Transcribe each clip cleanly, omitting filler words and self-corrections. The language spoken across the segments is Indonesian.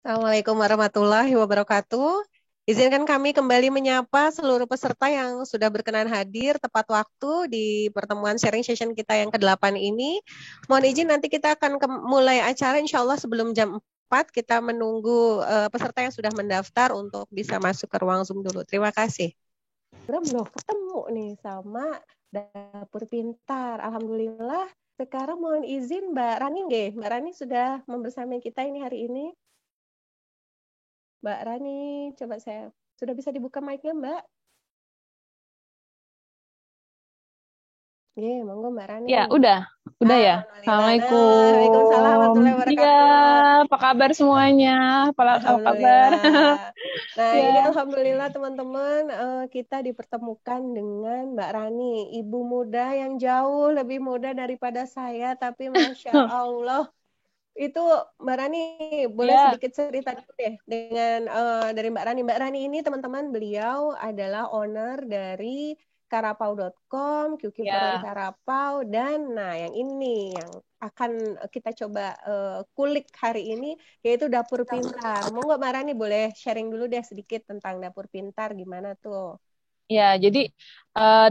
Assalamualaikum warahmatullahi wabarakatuh. Izinkan kami kembali menyapa seluruh peserta yang sudah berkenan hadir tepat waktu di pertemuan sharing session kita yang ke-8 ini. Mohon izin nanti kita akan mulai acara insya Allah sebelum jam 4 kita menunggu peserta yang sudah mendaftar untuk bisa masuk ke ruang Zoom dulu. Terima kasih. Belum ketemu nih sama Dapur Pintar. Alhamdulillah. Sekarang mohon izin Mbak Rani nggih. Mbak Rani sudah membersamai kita ini hari ini. Mbak Rani, coba saya sudah bisa dibuka mic-nya, Mbak? Iya, monggo Mbak Rani. Ya, udah ya. Alhamdulillah. Nah, Waalaikumsalam Assalamualaikum. warahmatullahi Iya, wabarakatuh. apa kabar semuanya? Apa kabar? Alhamdulillah. Nah, ini Ya. alhamdulillah teman-teman kita dipertemukan dengan Mbak Rani, ibu muda yang jauh lebih muda daripada saya, tapi Masya Allah. Itu Mbak Rani boleh Ya. sedikit cerita dulu deh dengan dari Mbak Rani. Mbak Rani ini teman-teman beliau adalah owner dari karapau.com, QQ Ya. Karapau dan nah yang ini yang akan kita coba kulik hari ini yaitu Dapur Pintar. Monggo Mbak Rani boleh sharing dulu deh sedikit tentang Dapur Pintar gimana tuh? Ya, jadi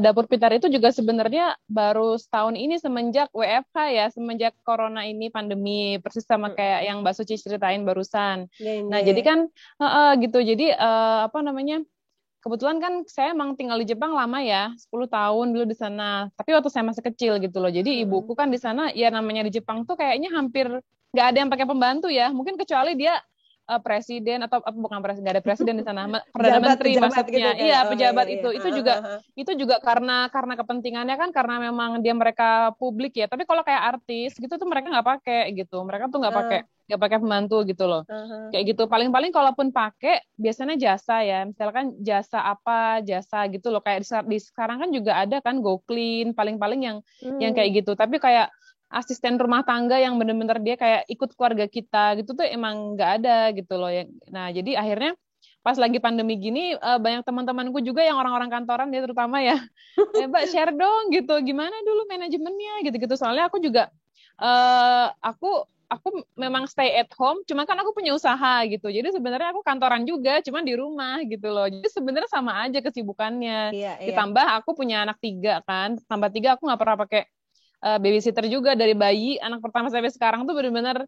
Dapur Pintar itu juga sebenarnya baru setahun ini semenjak WFH ya, semenjak corona ini pandemi, persis sama kayak yang Mbak Suci ceritain barusan. Nggih, Nah, jadi nggih. kan gitu. Jadi apa namanya? Kebetulan kan saya emang tinggal di Jepang lama ya, 10 tahun dulu di sana. Tapi waktu saya masih kecil gitu loh. Jadi Mm-mm. ibuku kan di sana, ya namanya di Jepang tuh kayaknya hampir nggak ada yang pakai pembantu ya. Mungkin kecuali dia presiden atau bukan presiden, nggak ada presiden di sana, perdana menteri Pejabat-pejabat gitu maksudnya. kan. Iya, Oh iya pejabat iya. itu. Itu juga karena kepentingannya kan karena memang dia mereka publik ya. Tapi kalau kayak artis gitu tuh mereka nggak pakai gitu. Mereka tuh Ah, nggak pakai pembantu gitu loh, ah, ah. kayak gitu. Paling-paling kalaupun pakai biasanya jasa ya, misalkan jasa apa jasa gitu loh, kayak di sekarang kan juga ada kan Go Clean, paling-paling yang Hmm. kayak gitu. Tapi kayak asisten rumah tangga yang bener-bener dia kayak ikut keluarga kita gitu tuh emang nggak ada gitu loh ya. Nah jadi akhirnya pas lagi pandemi gini banyak teman-temanku juga yang orang-orang kantoran ya terutama ya, Mbak share dong gitu gimana dulu manajemennya gitu-gitu, soalnya aku juga aku memang stay at home, cuma kan aku punya usaha gitu. Jadi sebenarnya aku kantoran juga, cuma di rumah gitu loh. Jadi sebenarnya sama aja kesibukannya. Iya, iya. Ditambah aku punya anak 3 kan, tambah 3 aku nggak pernah pakai babysitter juga dari bayi anak pertama sampai sekarang tuh bener-bener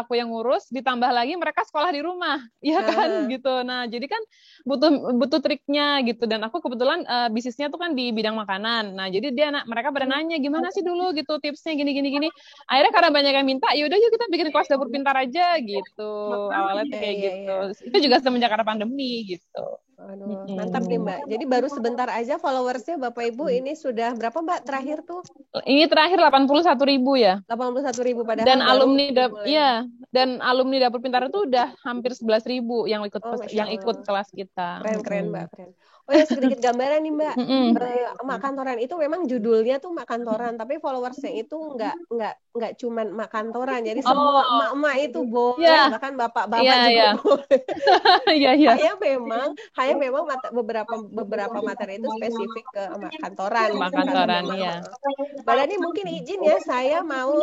aku yang ngurus, ditambah lagi mereka sekolah di rumah ya kan Aha. gitu. Nah jadi kan butuh butuh triknya gitu, dan aku kebetulan bisnisnya tuh kan di bidang makanan. Nah jadi mereka pada Hmm. nanya gimana sih dulu gitu tipsnya gini gini gini. Akhirnya karena banyak yang minta, yaudah yuk kita bikin kelas dapur pintar aja gitu. Awalnya tuh Iya, kayak iya, gitu. iya. Itu juga semenjak karena pandemi gitu. Aduh, mantap nih Mm-mm. Mbak. Jadi baru sebentar aja followersnya Bapak Ibu ini sudah berapa Mbak terakhir tuh? Ini terakhir 81.000 ya. 81.000 padahal Dan baru alumni dimulai. ya, dan alumni dapur pintar itu udah hampir 11.000 Oh, Masya yang ikut Allah. kelas kita. Keren, keren Mbak, Mm-mm. keren. Oh ya, sedikit gambaran nih Mbak. Mm-mm. Mak Kantoran itu memang judulnya tuh Mak Kantoran, tapi followersnya itu nggak cuman Mak Kantoran. Jadi semua Oh, emak-emak itu boleh, ya, bahkan iya, bapak-bapak juga iya. boleh. Iya, iya. Hanya memang beberapa beberapa materi itu spesifik ke kantoran Mbak gitu karena kantoran, memang iya. Mbak Dani mungkin izin ya saya mau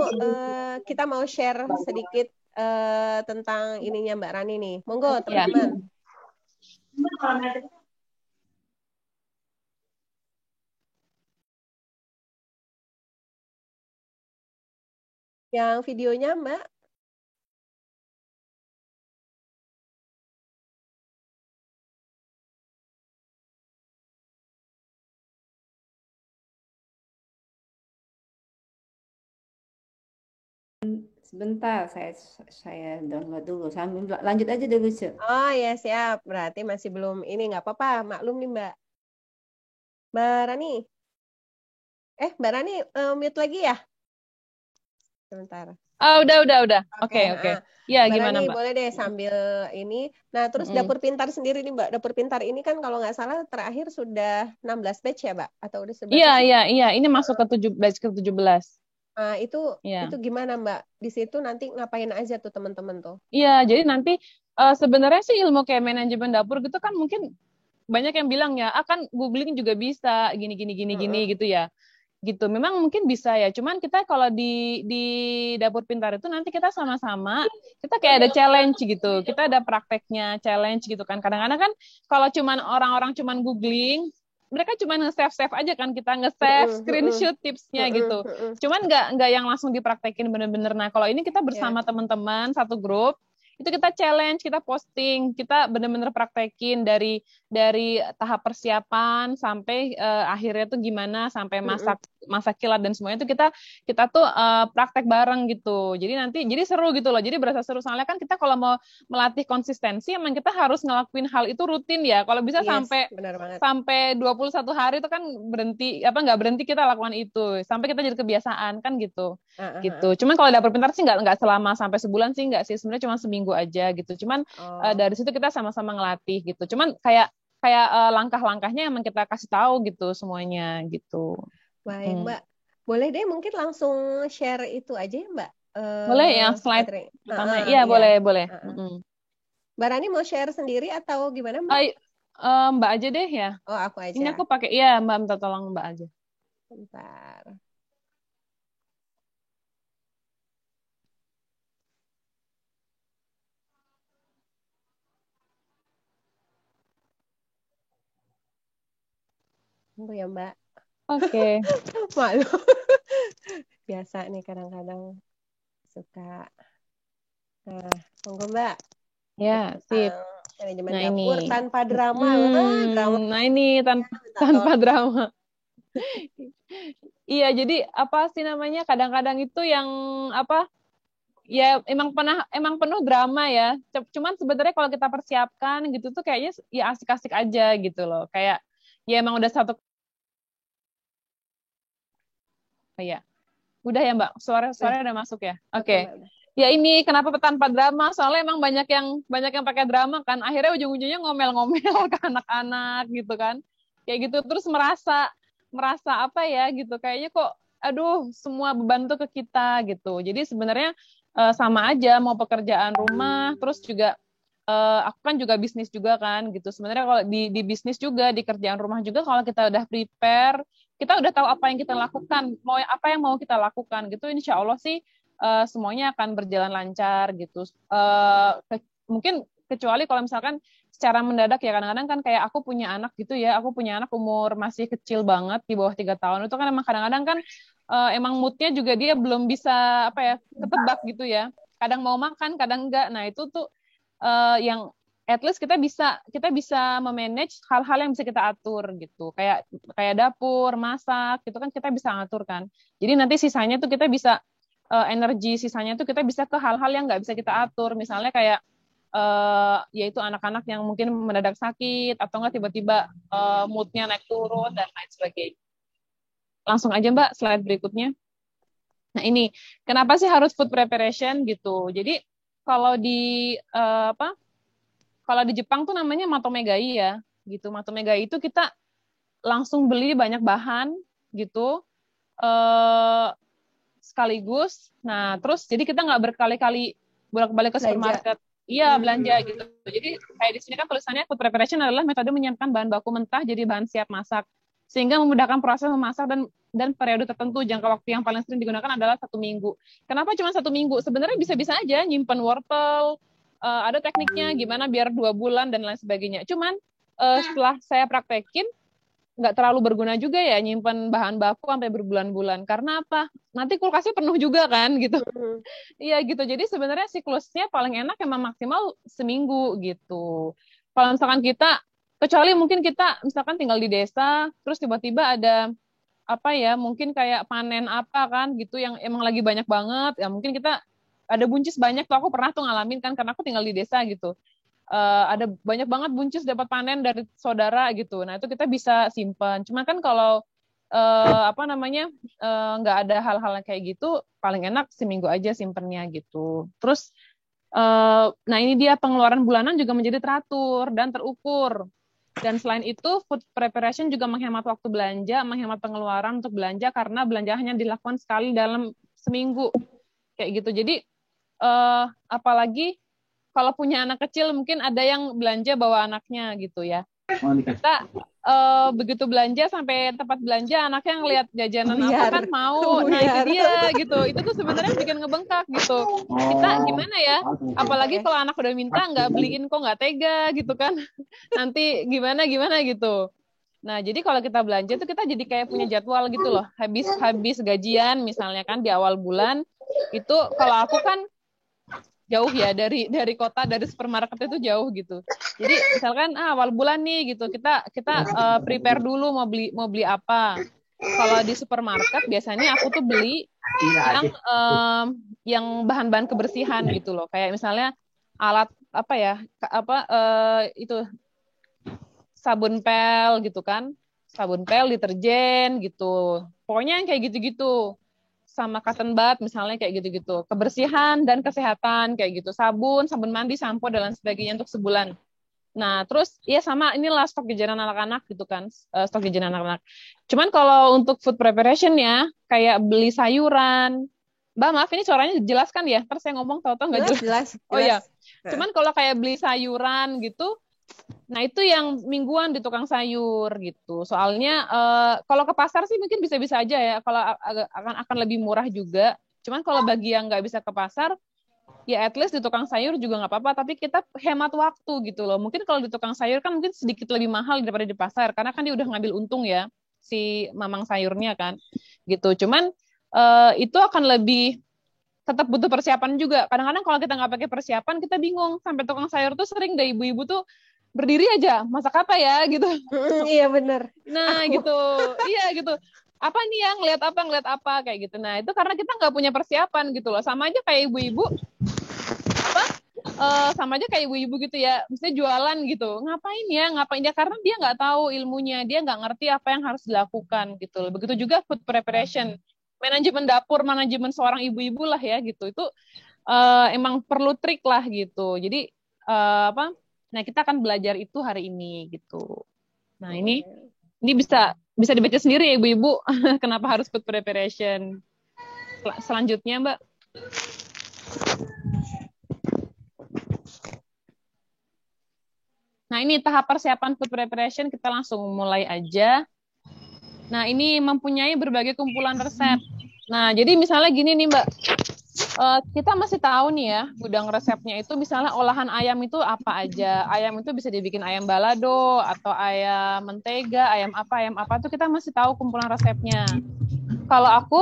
kita mau share sedikit tentang ininya Mbak Rani nih. Monggo Ya. teman-teman. Yang videonya Mbak. Sebentar, saya download dulu. Sambil lanjut aja dulu, Cek. Oh ya siap. Berarti masih belum ini nggak apa-apa. Maklum nih Mbak. Mbak Rani. Mbak Rani mute lagi ya? Sebentar. Ah, udah. Oke, Oke, oke. Iya, Mbak gimana, Rani Mbak? boleh deh sambil ini. Nah, terus Mm-mm. Dapur Pintar sendiri nih Mbak. Dapur Pintar ini kan kalau nggak salah terakhir sudah 16 batch ya Mbak? Atau udah Iya, seberapa sih? iya. Ini masuk ke 17. Nah, itu Iya. gimana Mbak? Di situ nanti ngapain aja tuh teman-teman tuh? Iya, jadi nanti sebenarnya sih ilmu kayak manajemen dapur gitu kan mungkin banyak yang bilang ya, kan googling juga bisa gini gini gini gini Mm-mm. gitu ya. gitu. Memang mungkin bisa ya, cuman kita kalau di dapur pintar itu nanti kita sama-sama, kita kayak ada challenge gitu, kita ada prakteknya challenge gitu kan. Kadang-kadang kan kalau cuman orang-orang cuman googling, mereka cuman nge-save aja kan, kita nge-save screenshot tipsnya gitu. Cuman nggak yang langsung dipraktekin bener-bener. Nah kalau ini kita bersama teman-teman satu grup, itu kita challenge, kita posting, kita benar-benar praktekin dari tahap persiapan sampai akhirnya tuh gimana, sampai masak kilat dan semuanya itu kita tuh praktek bareng gitu. Jadi seru gitu loh. Jadi berasa seru, soalnya kan kita kalau mau melatih konsistensi emang kita harus ngelakuin hal itu rutin ya. Kalau bisa sampai 21 hari itu kan nggak berhenti kita lakukan itu sampai kita jadi kebiasaan kan gitu. Gitu. Cuman kalau dapur pintar sih nggak selama sampai sebulan sih, nggak sih, sebenarnya cuma seminggu aja gitu. Cuman dari situ kita sama-sama ngelatih gitu. Cuman kayak langkah-langkahnya emang kita kasih tahu gitu semuanya gitu. Baik Mbak, boleh deh mungkin langsung share itu aja ya Mbak. Boleh ya slide pertama. Iya boleh. Mbak Rani mau share sendiri atau gimana Mbak? Mbak aja deh ya. Oh aku aja. Ini aku pakai, iya Mbak minta tolong Mbak aja. Bentar. Tunggu ya Mbak. Oke. Malu. Biasa nih kadang-kadang suka. Nah, tunggu Mbak. Ya, sip. Manajemen dapur tanpa drama. Drama. Nah ini tanpa drama. Iya, jadi apa sih namanya? Kadang-kadang itu yang apa? Ya emang penuh drama ya. Cuman sebenarnya kalau kita persiapkan gitu tuh kayaknya ya asik-asik aja gitu loh. Kayak ya emang udah satu kayak udah ya Mbak, suara udah masuk ya. Oke. Ya ini kenapa tanpa drama? Soalnya emang banyak yang pakai drama kan. Akhirnya ujung-ujungnya ngomel-ngomel ke anak-anak gitu kan. Kayak gitu terus merasa apa ya gitu. Kayaknya kok aduh semua beban tuh ke kita gitu. Jadi sebenarnya sama aja mau pekerjaan rumah terus juga aku kan juga bisnis juga kan gitu. Sebenarnya kalau di bisnis juga, di kerjaan rumah juga kalau kita udah prepare, kita udah tahu apa yang kita lakukan, apa yang mau kita lakukan gitu, insya Allah sih semuanya akan berjalan lancar gitu. Mungkin kecuali kalau misalkan secara mendadak ya, kadang-kadang kan kayak aku punya anak gitu ya, aku punya anak umur masih kecil banget di bawah 3 tahun, itu kan emang kadang-kadang kan emang moodnya juga dia belum bisa apa ya ketebak gitu ya, kadang mau makan kadang enggak. Nah itu tuh yang at least kita bisa memanage hal-hal yang bisa kita atur gitu, kayak dapur masak gitu kan kita bisa ngatur kan. Jadi nanti sisanya tuh kita bisa energi sisanya tuh kita bisa ke hal-hal yang nggak bisa kita atur, misalnya kayak yaitu anak-anak yang mungkin mendadak sakit atau nggak tiba-tiba moodnya naik turun dan lain sebagainya. Langsung aja Mbak slide berikutnya. Nah ini kenapa sih harus food preparation gitu? Jadi kalau di kalau di Jepang tuh namanya matomegai ya gitu. Matomegai itu kita langsung beli banyak bahan gitu sekaligus. Nah, terus jadi kita nggak berkali-kali bolak-balik ke supermarket. Iya, belanja gitu. Jadi kayak di sini kan tulisannya food preparation adalah metode menyiapkan bahan baku mentah jadi bahan siap masak, sehingga memudahkan proses memasak dan periode tertentu. Jangka waktu yang paling sering digunakan adalah 1 minggu. Kenapa cuma 1 minggu? Sebenarnya bisa-bisa aja nyimpen wortel, ada tekniknya gimana biar 2 bulan dan lain sebagainya. Cuman setelah saya praktekin, nggak terlalu berguna juga ya nyimpen bahan baku sampai berbulan-bulan. Karena apa? Nanti kulkasnya penuh juga kan gitu. Iya gitu. Jadi sebenarnya siklusnya paling enak emang maksimal seminggu gitu. Kalau misalkan kita, kecuali mungkin kita misalkan tinggal di desa, terus tiba-tiba ada apa ya, mungkin kayak panen apa kan gitu yang emang lagi banyak banget, ya mungkin kita ada buncis banyak tuh, aku pernah tuh ngalamin kan karena aku tinggal di desa gitu. Ada banyak banget buncis dapat panen dari saudara gitu. Nah itu kita bisa simpan. Cuma kan kalau nggak ada hal-hal kayak gitu, paling enak seminggu aja simpennya gitu. Terus nah ini dia pengeluaran bulanan juga menjadi teratur dan terukur. Dan selain itu food preparation juga menghemat waktu belanja, menghemat pengeluaran untuk belanja karena belanja hanya dilakukan sekali dalam seminggu kayak gitu. Jadi apalagi kalau punya anak kecil mungkin ada yang belanja bawa anaknya gitu ya. Kita begitu belanja sampai tempat belanja, anaknya ngelihat jajanan apa Buyar. kan mau. Nah itu Buyar. dia gitu. Itu tuh sebenarnya bikin ngebengkak gitu. Kita gimana ya? Apalagi kalau anak udah minta nggak beliin kok nggak tega gitu kan. Nanti gimana gitu. Nah, jadi kalau kita belanja tuh kita jadi kayak punya jadwal gitu loh. Habis gajian misalnya kan di awal bulan itu kalau aku kan jauh ya dari kota, dari supermarket itu jauh gitu. Jadi misalkan awal bulan nih gitu kita prepare dulu mau beli apa. Kalau di supermarket biasanya aku tuh beli yang bahan-bahan kebersihan gitu loh. Kayak misalnya alat apa ya? Itu sabun pel gitu kan. Sabun pel, deterjen gitu. Pokoknya yang kayak gitu-gitu. Sama cotton bud misalnya kayak gitu-gitu. Kebersihan dan kesehatan kayak gitu. Sabun mandi, sampo dan lain sebagainya untuk sebulan. Nah, terus ya sama inilah stok jajanan anak-anak gitu kan. Stok jajanan anak-anak. Cuman kalau untuk food preparation ya, kayak beli sayuran. Mbak, maaf ini suaranya jelas kan ya? Terus saya ngomong tahu-tahu nggak jelas. Jelas. Oh iya. Cuman kalau kayak beli sayuran gitu, nah itu yang mingguan di tukang sayur gitu. Soalnya kalau ke pasar sih mungkin bisa-bisa aja ya. Kalau akan lebih murah juga. Cuman kalau bagi yang nggak bisa ke pasar, ya at least di tukang sayur juga nggak apa-apa. Tapi kita hemat waktu gitu loh. Mungkin kalau di tukang sayur kan mungkin sedikit lebih mahal daripada di pasar. Karena kan dia udah ngambil untung ya si mamang sayurnya kan. Gitu. Cuman itu akan lebih tetap butuh persiapan juga. Kadang-kadang kalau kita nggak pakai persiapan, kita bingung. Sampai tukang sayur tuh sering deh ibu-ibu tuh berdiri aja, masak apa ya gitu. Iya benar. Nah gitu, iya gitu. Apa nih yang ngeliat apa kayak gitu. Nah itu karena kita nggak punya persiapan gitu loh. Sama aja kayak ibu-ibu, sama aja kayak ibu-ibu gitu ya. Mesti jualan gitu. Ngapain ya? Karena dia nggak tahu ilmunya, dia nggak ngerti apa yang harus dilakukan gitu loh. Begitu juga food preparation, manajemen dapur, manajemen seorang ibu-ibu lah ya gitu. Itu emang perlu trik lah gitu. Jadi apa? Nah, kita akan belajar itu hari ini gitu. Nah, ini bisa dibaca sendiri ya Ibu-ibu kenapa harus food preparation. Selanjutnya, Mbak. Nah, ini tahap persiapan food preparation kita langsung mulai aja. Nah, ini mempunyai berbagai kumpulan resep. Nah, jadi misalnya gini nih, Mbak. Kita masih tahu nih ya, gudang resepnya itu misalnya olahan ayam itu apa aja. Ayam itu bisa dibikin ayam balado, atau ayam mentega, ayam apa itu kita masih tahu kumpulan resepnya. Kalau aku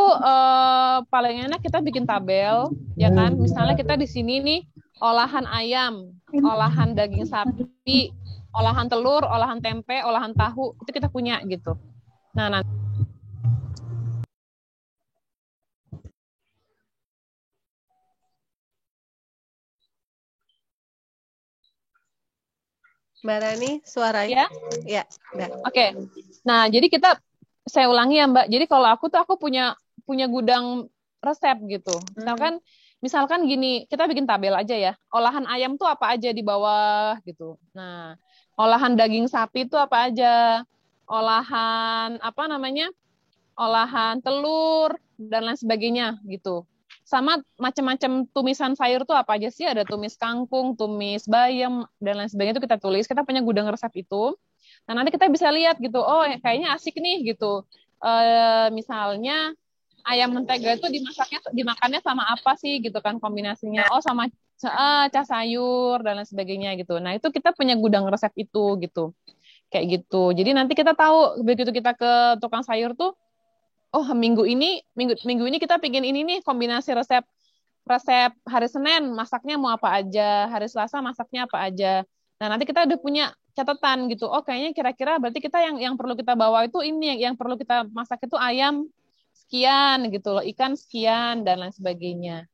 paling enak kita bikin tabel, ya kan? Misalnya kita di sini nih, olahan ayam, olahan daging sapi, olahan telur, olahan tempe, olahan tahu, itu kita punya gitu. Nah, nanti Mbak Rani, suaranya? Ya, Oke. Nah, jadi saya ulangi ya Mbak. Jadi kalau aku punya gudang resep gitu. Misalkan gini, kita bikin tabel aja ya. Olahan ayam tuh apa aja di bawah gitu. Nah, olahan daging sapi itu apa aja? Olahan olahan telur dan lain sebagainya gitu. Sama macam-macam tumisan sayur tuh apa aja sih? Ada tumis kangkung, tumis bayam, dan lain sebagainya itu kita tulis. Kita punya gudang resep itu. Nah, nanti kita bisa lihat gitu, oh kayaknya asik nih gitu. Misalnya ayam mentega itu dimakannya sama apa sih gitu kan kombinasinya. Oh sama cas sayur dan lain sebagainya gitu. Nah, itu kita punya gudang resep itu gitu. Kayak gitu. Jadi nanti kita tahu begitu kita ke tukang sayur tuh, oh minggu ini kita bikin ini nih kombinasi resep hari Senin masaknya mau apa aja, hari Selasa masaknya apa aja. Nah, nanti kita udah punya catatan gitu. Oh, kayaknya kira-kira berarti kita yang perlu kita bawa itu ini, yang perlu kita masak itu ayam sekian gitu loh, ikan sekian dan lain sebagainya.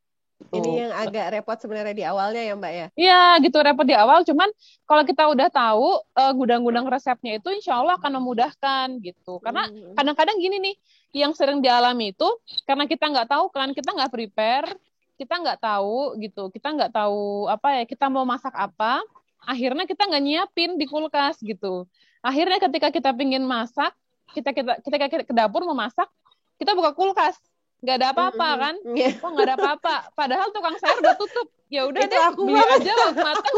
Ini yang agak repot sebenarnya di awalnya ya Mbak ya? Iya gitu, repot di awal. Cuman kalau kita udah tahu gudang-gudang resepnya itu insya Allah akan memudahkan gitu. Karena kadang-kadang gini nih, yang sering dialami itu karena kita nggak tahu kan, kita nggak prepare, kita nggak tahu gitu, kita nggak tahu apa ya, kita mau masak apa, akhirnya kita nggak nyiapin di kulkas gitu. Akhirnya ketika kita pingin masak, kita ke dapur mau masak, kita buka kulkas. nggak ada apa-apa kan? Iya. Oh, nggak ada apa-apa. Padahal tukang sayur udah tutup. Ya udah Itu deh, aku beli banget. aja lauk matang.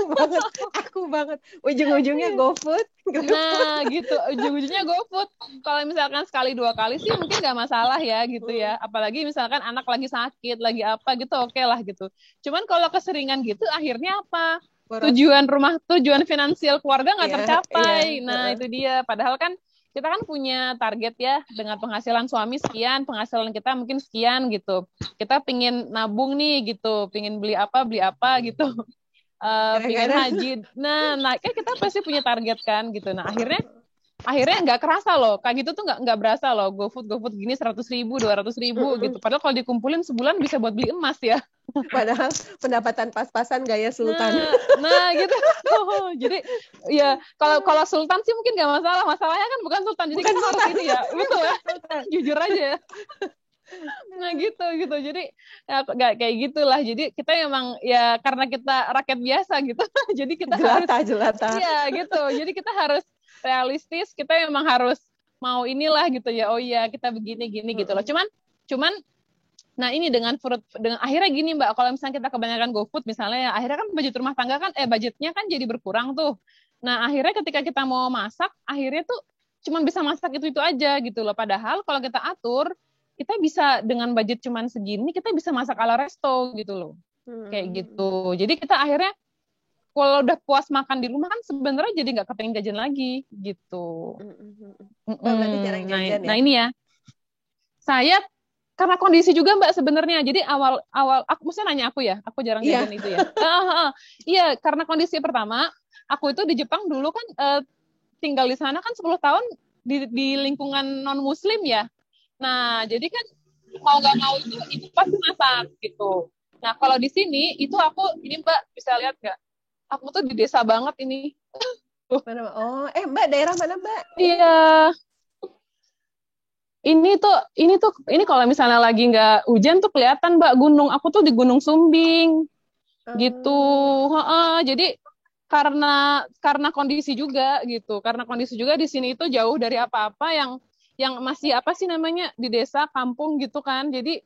Aku banget. Ujung-ujungnya GoFood. Nah, gitu. Ujung-ujungnya GoFood. Kalau misalkan sekali 2 kali sih mungkin nggak masalah ya gitu ya. Apalagi misalkan anak lagi sakit, lagi apa gitu, oke lah gitu. Cuman kalau keseringan gitu, akhirnya apa? Boros. Tujuan finansial keluarga nggak Iya, tercapai. iya. Nah, itu dia. Padahal kan kita kan punya target ya, dengan penghasilan suami sekian, penghasilan kita mungkin sekian gitu. Kita pingin nabung nih gitu, pingin beli apa gitu. Pingin Kadang-kadang haji. Nah, kan kita pasti punya target kan gitu. Nah, akhirnya nggak kerasa loh, kayak gitu tuh nggak berasa loh. GoFood gini 100.000, 200.000 gitu. Padahal kalau dikumpulin sebulan bisa buat beli emas ya. padahal pendapatan pas-pasan gaya sultan. Nah gitu. Jadi ya kalau sultan sih mungkin nggak masalah. Masalahnya kan bukan sultan. Jadi Bukan kita harus sultan. ini ya, betul ya. Jujur aja ya. Nah gitu. Jadi ya, nggak kayak gitulah. Jadi kita emang ya karena kita rakyat biasa gitu. Jadi kita harus Jelata. iya gitu. Jadi kita harus realistis. Kita memang harus mau inilah gitu ya. Oh iya kita begini gitu loh. Cuman nah ini dengan akhirnya gini Mbak, kalau misalnya kita kebanyakan GoFood misalnya ya, akhirnya kan budget rumah tangga kan budgetnya kan jadi berkurang tuh. Nah akhirnya ketika kita mau masak, akhirnya tuh cuma bisa masak itu aja gitu loh. Padahal kalau kita atur, kita bisa dengan budget cuma segini, kita bisa masak ala resto gitu loh. Kayak gitu. Jadi kita akhirnya kalau udah puas makan di rumah kan sebenarnya jadi nggak kepengen jajan lagi gitu. Berarti jarang jajan ya? Nah ini ya, saya karena kondisi juga Mbak sebenarnya. Jadi awal aku mesti nanya aku ya, aku jarang jajan itu ya. Iya, karena kondisi pertama, aku itu di Jepang dulu kan tinggal di sana kan 10 tahun di lingkungan non muslim ya. Nah, jadi kan mau nggak mau itu pasti masak gitu. Nah, kalau di sini itu aku ini Mbak bisa lihat nggak? Aku tuh di desa banget ini. Mana? Oh, Mbak daerah mana Mbak? Iya. Ini kalau misalnya lagi nggak hujan tuh kelihatan Mbak gunung. Aku tuh di Gunung Sumbing gitu. Jadi karena kondisi juga gitu. Karena kondisi juga di sini itu jauh dari apa-apa yang masih apa sih namanya di desa kampung gitu kan. Jadi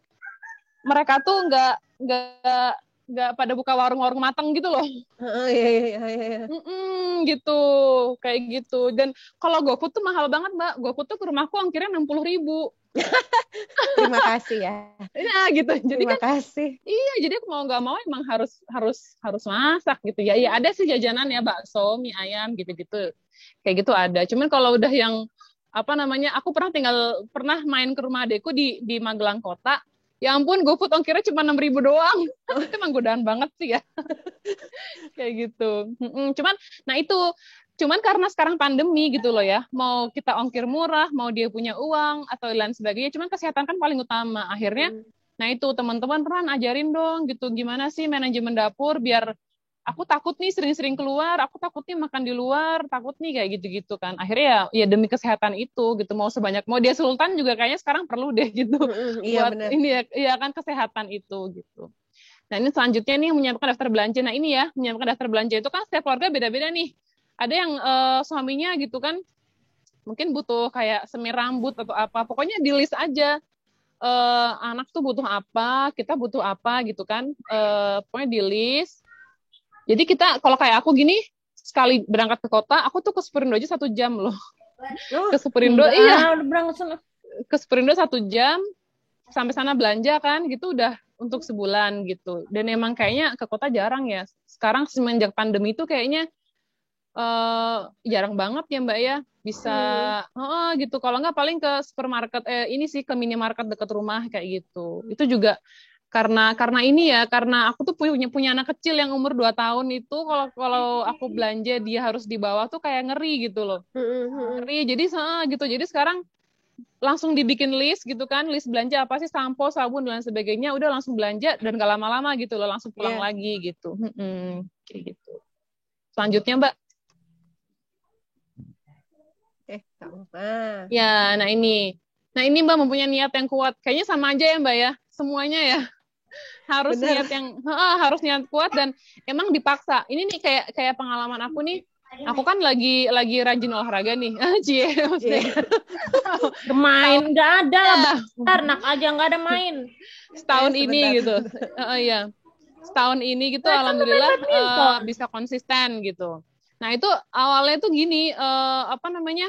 mereka tuh nggak pada buka warung-warung matang gitu loh. Iya. Gitu kayak gitu. Dan kalau GoFood tuh mahal banget Mbak. GoFood tuh ke rumahku ongkirnya 60.000. Terima kasih ya. Nah gitu. Jadi Terima kasih. Iya, jadi aku mau nggak mau emang harus masak gitu ya. Ya ada sih jajanan ya bakso, mie ayam gitu-gitu. Kayak gitu ada. Cuman kalau udah yang apa namanya, aku pernah main ke rumah adekku di Magelang Kota. Ya ampun, GoFood ongkirnya cuma 6.000 doang. Itu emang godaan banget sih ya. Kayak gitu. Cuman karena sekarang pandemi gitu loh ya, mau kita ongkir murah, mau dia punya uang atau lain sebagainya, cuman kesehatan kan paling utama. Akhirnya, nah itu teman-teman pernah ajarin dong gitu, gimana sih manajemen dapur biar aku takut nih sering-sering keluar, aku takut nih makan di luar, takut nih kayak gitu-gitu kan. Akhirnya ya demi kesehatan itu gitu, mau dia sultan juga kayaknya sekarang perlu deh gitu. Iya, buat benar. ini ya kan kesehatan itu gitu. Nah ini selanjutnya nih menyiapkan daftar belanja. Nah ini ya, menyiapkan daftar belanja itu kan setiap keluarga beda-beda nih. Ada yang suaminya gitu kan, mungkin butuh kayak semir rambut atau apa. Pokoknya di list aja. Anak tuh butuh apa, kita butuh apa gitu kan. Pokoknya di list. Jadi kita, kalau kayak aku gini, sekali berangkat ke kota, aku tuh ke Superindo aja 1 jam loh. Ke Superindo, iya. Ke Superindo 1 jam, sampai sana belanja kan, gitu udah untuk sebulan gitu. Dan emang kayaknya ke kota jarang ya. Sekarang semenjak pandemi itu kayaknya jarang banget ya Mbak ya. Bisa gitu. Kalau nggak paling ke supermarket, ini sih ke minimarket dekat rumah kayak gitu. Itu juga karena ini ya, karena aku tuh punya anak kecil yang umur 2 tahun itu kalau aku belanja dia harus dibawa tuh kayak ngeri gitu loh. Ngeri. Jadi gitu. Jadi sekarang langsung dibikin list gitu kan, list belanja apa sih, sampo, sabun dan sebagainya, udah langsung belanja dan gak lama-lama gitu loh, langsung pulang lagi gitu. Kayak gitu. Selanjutnya Mbak. Ya, nah ini Mbak mempunyai niat yang kuat. Kayaknya sama aja ya Mbak ya, semuanya ya. Harus niat kuat dan emang dipaksa. Ini nih kayak pengalaman aku nih, Aku kan lagi rajin olahraga nih. Cie, maksudnya Iya. gitu. Bermain nggak ada lah, Ya, bentar, nak aja nggak ada main. setahun Sebentar. ini gitu. Iya. Setahun ini gitu Saya kan pemain alhamdulillah badminton. bisa konsisten gitu. Nah, itu awalnya tuh gini, apa namanya?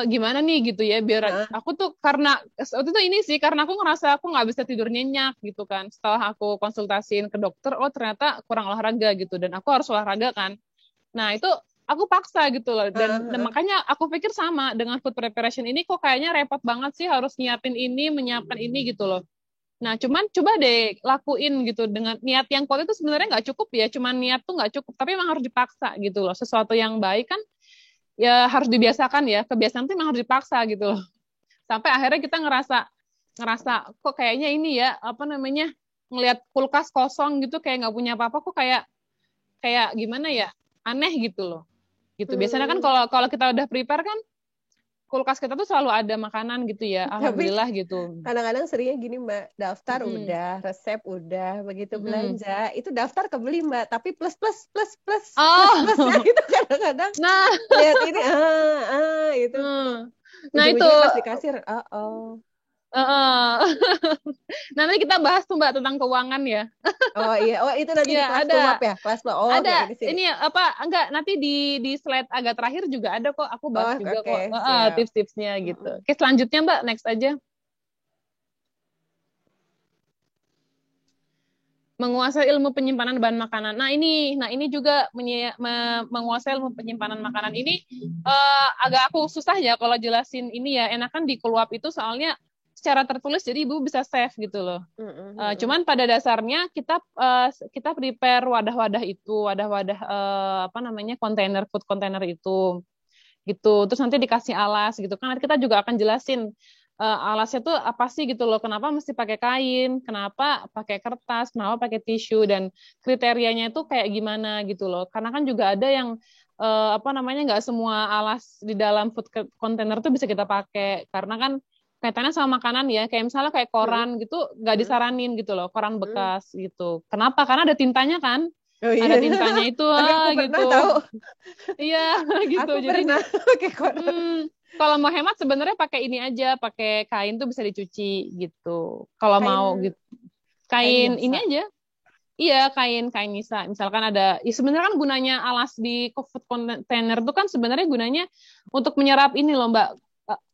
Gimana nih gitu ya biar Heeh. aku tuh karena waktu itu ini sih karena aku ngerasa aku nggak bisa tidur nyenyak gitu kan setelah aku konsultasiin ke dokter ternyata kurang olahraga gitu dan aku harus olahraga kan. Nah, itu aku paksa gitu loh. Dan Heeh. makanya aku pikir sama dengan food preparation ini kok kayaknya repot banget sih harus nyiapin ini, menyiapkan ini gitu loh. Nah, cuman coba deh lakuin gitu dengan niat yang kuat itu sebenarnya nggak cukup ya. Cuman niat tuh nggak cukup, tapi emang harus dipaksa gitu loh. Sesuatu yang baik kan ya harus dibiasakan ya. Kebiasaan tuh emang harus dipaksa gitu loh. Sampai akhirnya kita ngerasa ngerasa kok kayaknya ini ya apa namanya ngelihat kulkas kosong gitu kayak nggak punya apa-apa kok kayak kayak gimana ya aneh gitu loh gitu. Biasanya kan Hmm. kalau kalau kita udah prepare kan kulkas kita tuh selalu ada makanan gitu ya. Tapi Alhamdulillah gitu. kadang-kadang seringnya gini Mbak, daftar Mm-mm. udah, resep udah, begitu Mm-mm. belanja, itu daftar kebeli Mbak, tapi plus plus plus plus plus plus Oh, itu kadang-kadang nah, lihat ini itu nah itu, ujung-ujungnya pas di kasir, oh. nanti kita bahas tuh Mbak tentang keuangan ya. Oh iya, oh itu nanti Iya di kelas ada, kulmap ya, kelas oh ada. nggak ini sih. Ini apa? Enggak, nanti di slide agak terakhir juga ada kok. Aku bahas Oh juga oke, kok. siap. Tips-tipsnya gitu. Mm-mm. Oke, selanjutnya Mbak, next aja. Menguasai ilmu penyimpanan bahan makanan. Nah ini juga menguasai ilmu penyimpanan makanan ini agak aku susah ya kalau jelasin ini ya. Enakan di keluap itu soalnya secara tertulis jadi ibu bisa save gitu loh. Mm-mm. Cuman pada dasarnya kita prepare wadah-wadah itu, wadah-wadah apa namanya kontainer food container itu gitu. Terus nanti dikasih alas gitu kan. Nanti kita juga akan jelasin alasnya tuh apa sih gitu loh. Kenapa mesti pakai kain? Kenapa pakai kertas? Kenapa pakai tisu? Dan kriterianya itu kayak gimana gitu loh. Karena kan juga ada yang apa namanya nggak semua alas di dalam food container tuh bisa kita pakai karena kan kaitannya sama makanan ya. Kayak misalnya kayak Mm-mm. koran gitu nggak Mm-mm. disaranin gitu loh. Koran Mm. bekas gitu. Kenapa? Karena ada tintanya kan. Oh iya, Ada tintanya itu tapi aku pernah gitu. tahu, Iya gitu. aku Jadi pernah pakai koran. kalau mau hemat sebenarnya pakai ini aja, pakai kain tuh bisa dicuci gitu. Kalau mau Kain gitu. kain Kain ini biasa. aja. Iya, kain nisa. Misalkan ada, ya sebenarnya kan gunanya alas di food container tuh kan sebenarnya gunanya untuk menyerap ini loh, Mbak.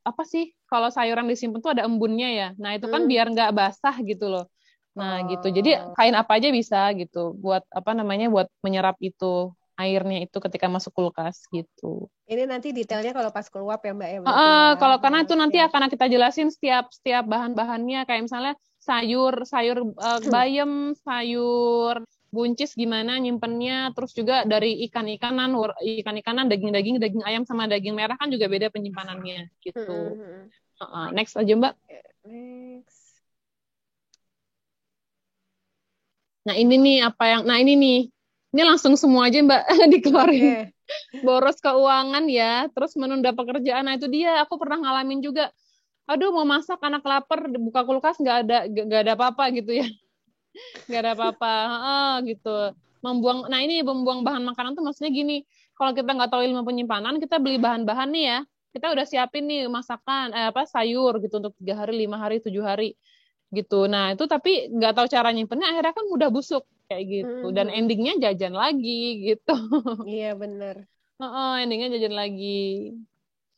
Apa sih? Kalau sayuran disimpan tuh ada embunnya ya. Nah, itu kan Hmm. biar nggak basah gitu loh. Nah, gitu. Jadi Oh. kain apa aja bisa gitu buat apa namanya? Buat menyerap itu airnya itu ketika masuk kulkas gitu. Ini nanti detailnya kalau pas keluar ya Mbak ya berarti ya. Kalau karena itu nanti Siap. akan kita jelasin setiap bahan-bahannya kayak misalnya sayur bayam, sayur buncis gimana nyimpennya, terus juga dari ikan-ikanan, daging ayam sama daging merah kan juga beda penyimpanannya gitu. Next aja Mbak. Next. Nah ini nih ini langsung semua aja Mbak dikeluarin. Boros keuangan ya, terus menunda pekerjaan. Nah itu dia, aku pernah ngalamin juga. Aduh mau masak anak lapar, buka kulkas nggak ada apa-apa gitu ya, nggak ada apa-apa, gitu. Membuang bahan makanan tuh maksudnya gini, kalau kita nggak tahu ilmu penyimpanan, kita beli bahan-bahan nih ya, kita udah siapin nih masakan, sayur gitu untuk 3 hari, 5 hari, 7 hari gitu. Nah itu tapi nggak tahu cara nyimpennya, akhirnya kan mudah busuk kayak gitu, dan endingnya jajan lagi gitu. Iya benar. Endingnya jajan lagi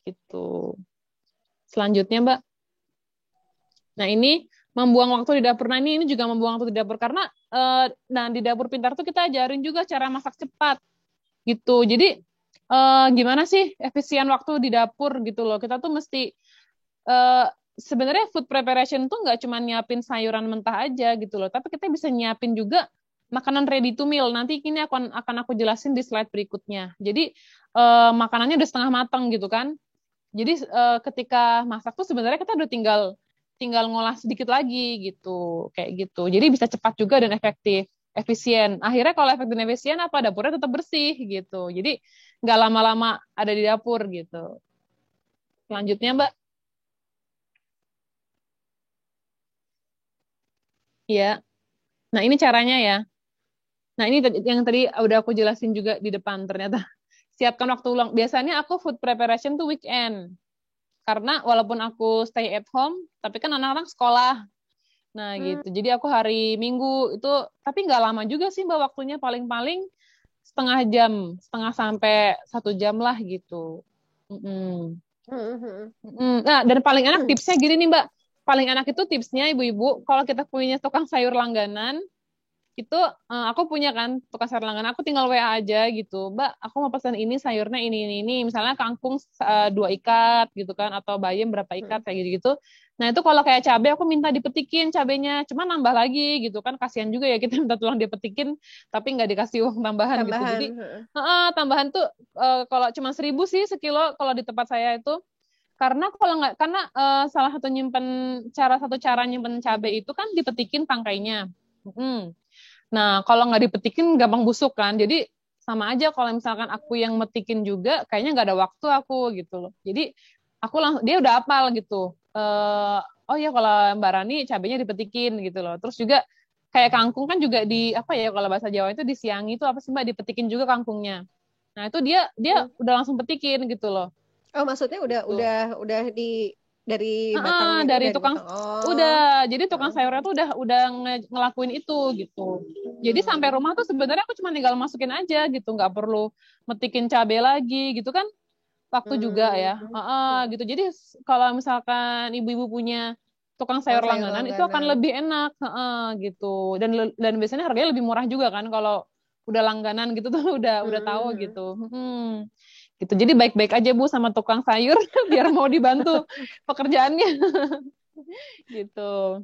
gitu. Selanjutnya Mbak. Nah ini membuang waktu di dapur. Nah ini juga membuang waktu di dapur karena di dapur pintar tuh kita ajarin juga cara masak cepat gitu. Jadi gimana sih efisien waktu di dapur gitu loh. Kita tuh mesti sebenarnya food preparation tuh nggak cuma nyiapin sayuran mentah aja gitu loh, tapi kita bisa nyiapin juga makanan ready to meal. Nanti ini akan aku jelasin di slide berikutnya. Jadi makanannya udah setengah matang gitu kan. Jadi ketika masak tuh sebenarnya kita udah tinggal ngolah sedikit lagi gitu, kayak gitu. Jadi bisa cepat juga dan efisien. Akhirnya kalau efektif dan efisien apa dapurnya tetap bersih gitu. Jadi nggak lama-lama ada di dapur gitu. Selanjutnya Mbak. Ya. Nah ini caranya ya. Nah ini yang tadi udah aku jelasin juga di depan ternyata. siapkan waktu luang. Biasanya aku food preparation tuh weekend. Karena walaupun aku stay at home, tapi kan anak-anak sekolah. Nah gitu. Jadi aku hari Minggu itu, tapi nggak lama juga sih Mbak waktunya, paling-paling setengah jam, setengah sampai 1 jam lah gitu. Mm-mm. Nah, dan paling enak tipsnya gini nih Mbak. Paling enak itu tipsnya ibu-ibu, kalau kita punya tukang sayur langganan, itu aku punya kan tukang sayur langganan, aku tinggal WA aja gitu, Mbak, aku mau pesan ini sayurnya ini, misalnya kangkung 2 ikat gitu kan, atau bayam berapa ikat kayak gitu-gitu. Nah itu kalau kayak cabai aku minta dipetikin cabainya, cuma nambah lagi gitu kan, kasihan juga ya kita minta tolong dipetikin tapi nggak dikasih uang tambahan gitu. Jadi tambahan tuh kalau cuma 1.000 sih sekilo kalau di tempat saya itu. Karena kalau nggak, karena salah satu satu cara nyimpen cabai itu kan dipetikin tangkainya. Nah, kalau nggak dipetikin gampang busuk kan. Jadi sama aja kalau misalkan aku yang metikin juga, kayaknya nggak ada waktu aku gitu loh. Jadi aku langsung, dia udah hafal gitu. Oh ya kalau Mbak Rani cabenya dipetikin gitu loh. Terus juga kayak kangkung kan juga apa ya kalau bahasa Jawa itu disiangi itu apa sih Mbak, dipetikin juga kangkungnya. Nah itu dia udah langsung petikin gitu loh. Oh maksudnya Gitu. udah dari batangnya dari tukang udah, jadi tukang sayurnya tuh udah ngelakuin itu gitu. Jadi sampai rumah tuh sebenarnya aku cuma tinggal masukin aja gitu, nggak perlu metikin cabai lagi gitu kan, waktu juga ya. Gitu. Jadi kalau misalkan ibu-ibu punya tukang sayur langganan itu akan lebih enak gitu. Dan biasanya harganya lebih murah juga kan kalau udah langganan gitu tuh udah tahu gitu. Gitu. Jadi baik-baik aja Bu sama tukang sayur biar mau dibantu pekerjaannya. Gitu.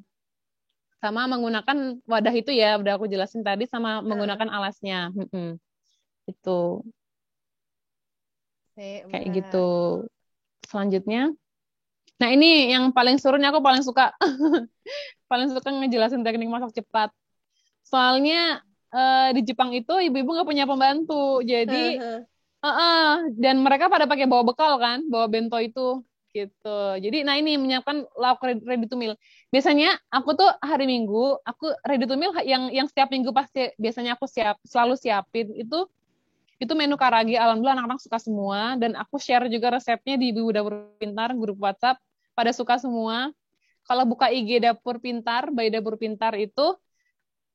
Sama menggunakan wadah itu ya, udah aku jelasin tadi, sama menggunakan alasnya. Itu. Kayak gitu. Selanjutnya. Nah, ini yang paling serunya, aku paling suka. Paling suka ngejelasin teknik masak cepat. Soalnya di Jepang itu ibu-ibu nggak punya pembantu. Jadi dan mereka pada pakai bawa bekal kan, bawa bento itu gitu. Jadi nah ini menyiapkan lauk ready to meal. Biasanya aku tuh hari Minggu aku ready to meal yang setiap minggu pasti biasanya aku selalu siapin itu menu karage. Alhamdulillah anak-anak suka semua, dan aku share juga resepnya di Ibu Dapur Pintar grup WhatsApp, pada suka semua. Kalau buka IG Dapur Pintar, by Dapur Pintar itu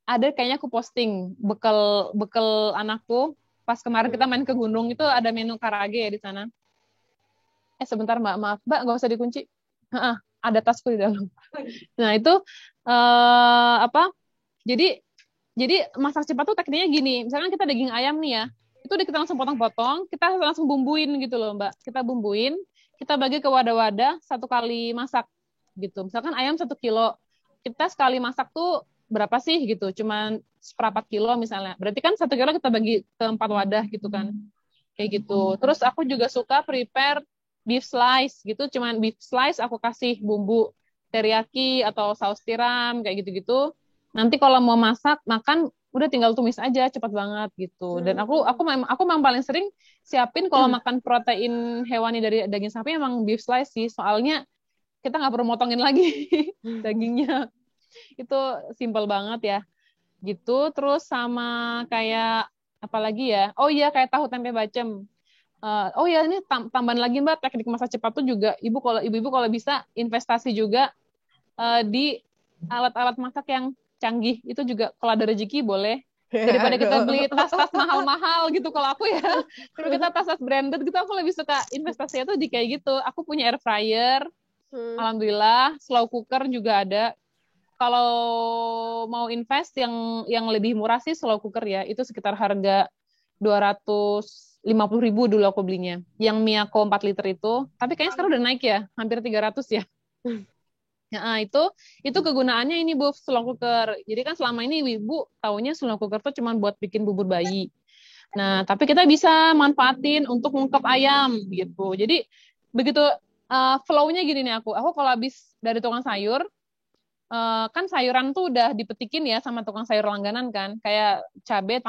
ada kayaknya aku posting bekal anakku. Pas kemarin kita main ke gunung itu ada menu karage ya di sana. Sebentar Mbak, maaf Mbak, nggak usah dikunci. Ada tasku di dalam. Nah itu apa? Jadi masak cepat tuh tekniknya gini. Misalkan kita daging ayam nih ya, itu kita langsung potong-potong, kita langsung bumbuin gitu loh Mbak. Kita bumbuin, kita bagi ke wadah-wadah 1 kali masak gitu. Misalkan ayam 1 kilo, kita sekali masak tuh berapa sih gitu, cuman 1/4 kilo misalnya, berarti kan 1 kilo kita bagi ke 4 wadah gitu kan, kayak gitu. Terus aku juga suka prepare beef slice gitu, cuman beef slice aku kasih bumbu teriyaki atau saus tiram kayak gitu-gitu. Nanti kalau mau masak makan udah tinggal tumis aja, cepat banget gitu. Dan aku memang paling sering siapin kalau makan protein hewani dari daging sapi emang beef slice sih, soalnya kita nggak perlu motongin lagi dagingnya. Itu simple banget ya gitu. Terus sama kayak apalagi ya, oh iya kayak tahu tempe bacem. Oh ya ini tambahan lagi Mbak, teknik masak cepat tuh juga ibu-ibu kalau bisa investasi juga di alat-alat masak yang canggih. Itu juga kalau ada rezeki boleh, daripada kita beli tas-tas mahal-mahal gitu. Kalau aku ya, kalau kita tas-tas branded gitu, aku lebih suka investasinya tuh di kayak gitu. Aku punya air fryer, alhamdulillah, slow cooker juga ada. Kalau mau invest yang lebih murah sih slow cooker ya, itu sekitar harga 250.000 dulu aku belinya. Yang Miyako 4 liter itu, tapi kayaknya sekarang udah naik ya, hampir 300 ya. Nah, itu kegunaannya ini Bu, slow cooker. Jadi kan selama ini Ibu taunya slow cooker tuh cuma buat bikin bubur bayi. Nah, tapi kita bisa manfaatin untuk ngungkep ayam gitu. Jadi begitu flow-nya gini nih aku kalau habis dari tukang sayur, kan sayuran tuh udah dipetikin ya sama tukang sayur langganan kan, kayak cabai,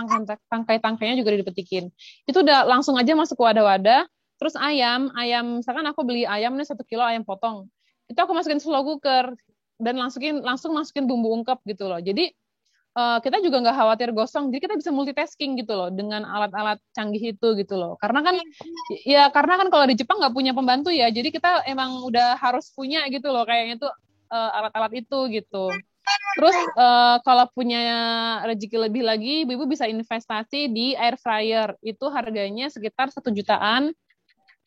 tangkai-tangkainya juga udah dipetikin. Itu udah langsung aja masuk ke wadah-wadah. Terus ayam, misalkan aku beli ayam nih 1 kilo ayam potong, itu aku masukin slow cooker dan langsung masukin bumbu ungkep gitu loh. Jadi kita juga nggak khawatir gosong, jadi kita bisa multitasking gitu loh dengan alat-alat canggih itu gitu loh. Karena kan kalau di Jepang nggak punya pembantu ya, jadi kita emang udah harus punya gitu loh kayaknya tuh alat-alat itu gitu. Terus kalau punya rezeki lebih lagi, ibu bisa investasi di air fryer. Itu harganya sekitar 1 jutaan.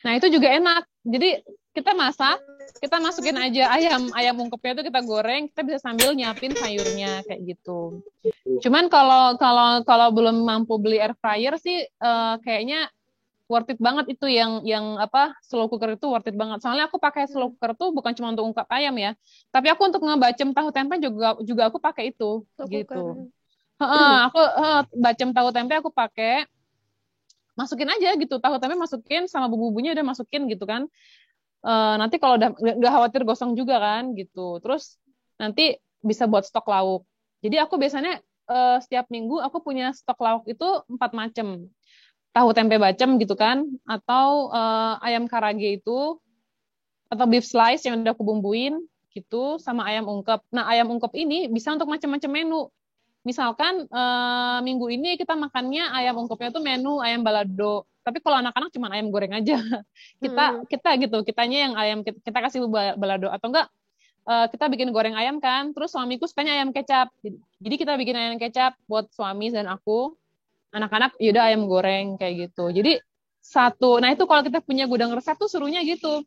Nah, itu juga enak. Jadi kita masak, kita masukin aja ayam ungkepnya itu kita goreng, kita bisa sambil nyiapin sayurnya kayak gitu. Cuman kalau belum mampu beli air fryer sih kayaknya worth it banget itu yang apa slow cooker itu worth it banget. Soalnya aku pakai slow cooker tuh bukan cuma untuk ungkap ayam ya, tapi aku untuk ngebacem tahu tempe juga aku pakai itu gitu. Aku bacem tahu tempe aku pakai, masukin aja gitu tahu tempe, masukin sama bumbu-bumbunya udah masukin gitu kan. Nanti kalau udah nggak khawatir gosong juga kan gitu. Terus nanti bisa buat stok lauk. Jadi aku biasanya setiap minggu aku punya stok lauk itu 4 macam. Tahu tempe bacem gitu kan, atau ayam karage itu, atau beef slice yang udah aku bumbuin gitu, sama ayam ungkep. Nah, ayam ungkep ini bisa untuk macam-macam menu. Misalkan minggu ini kita makannya ayam ungkepnya tuh menu ayam balado. Tapi kalau anak-anak cuma ayam goreng aja. Kita gitu, kitanya yang ayam kita kasih balado, atau enggak kita bikin goreng ayam kan. Terus suamiku sukanya ayam kecap. Jadi kita bikin ayam kecap buat suami dan aku. Anak-anak yaudah ayam goreng kayak gitu. Jadi nah itu kalau kita punya gudang resep tuh serunya gitu.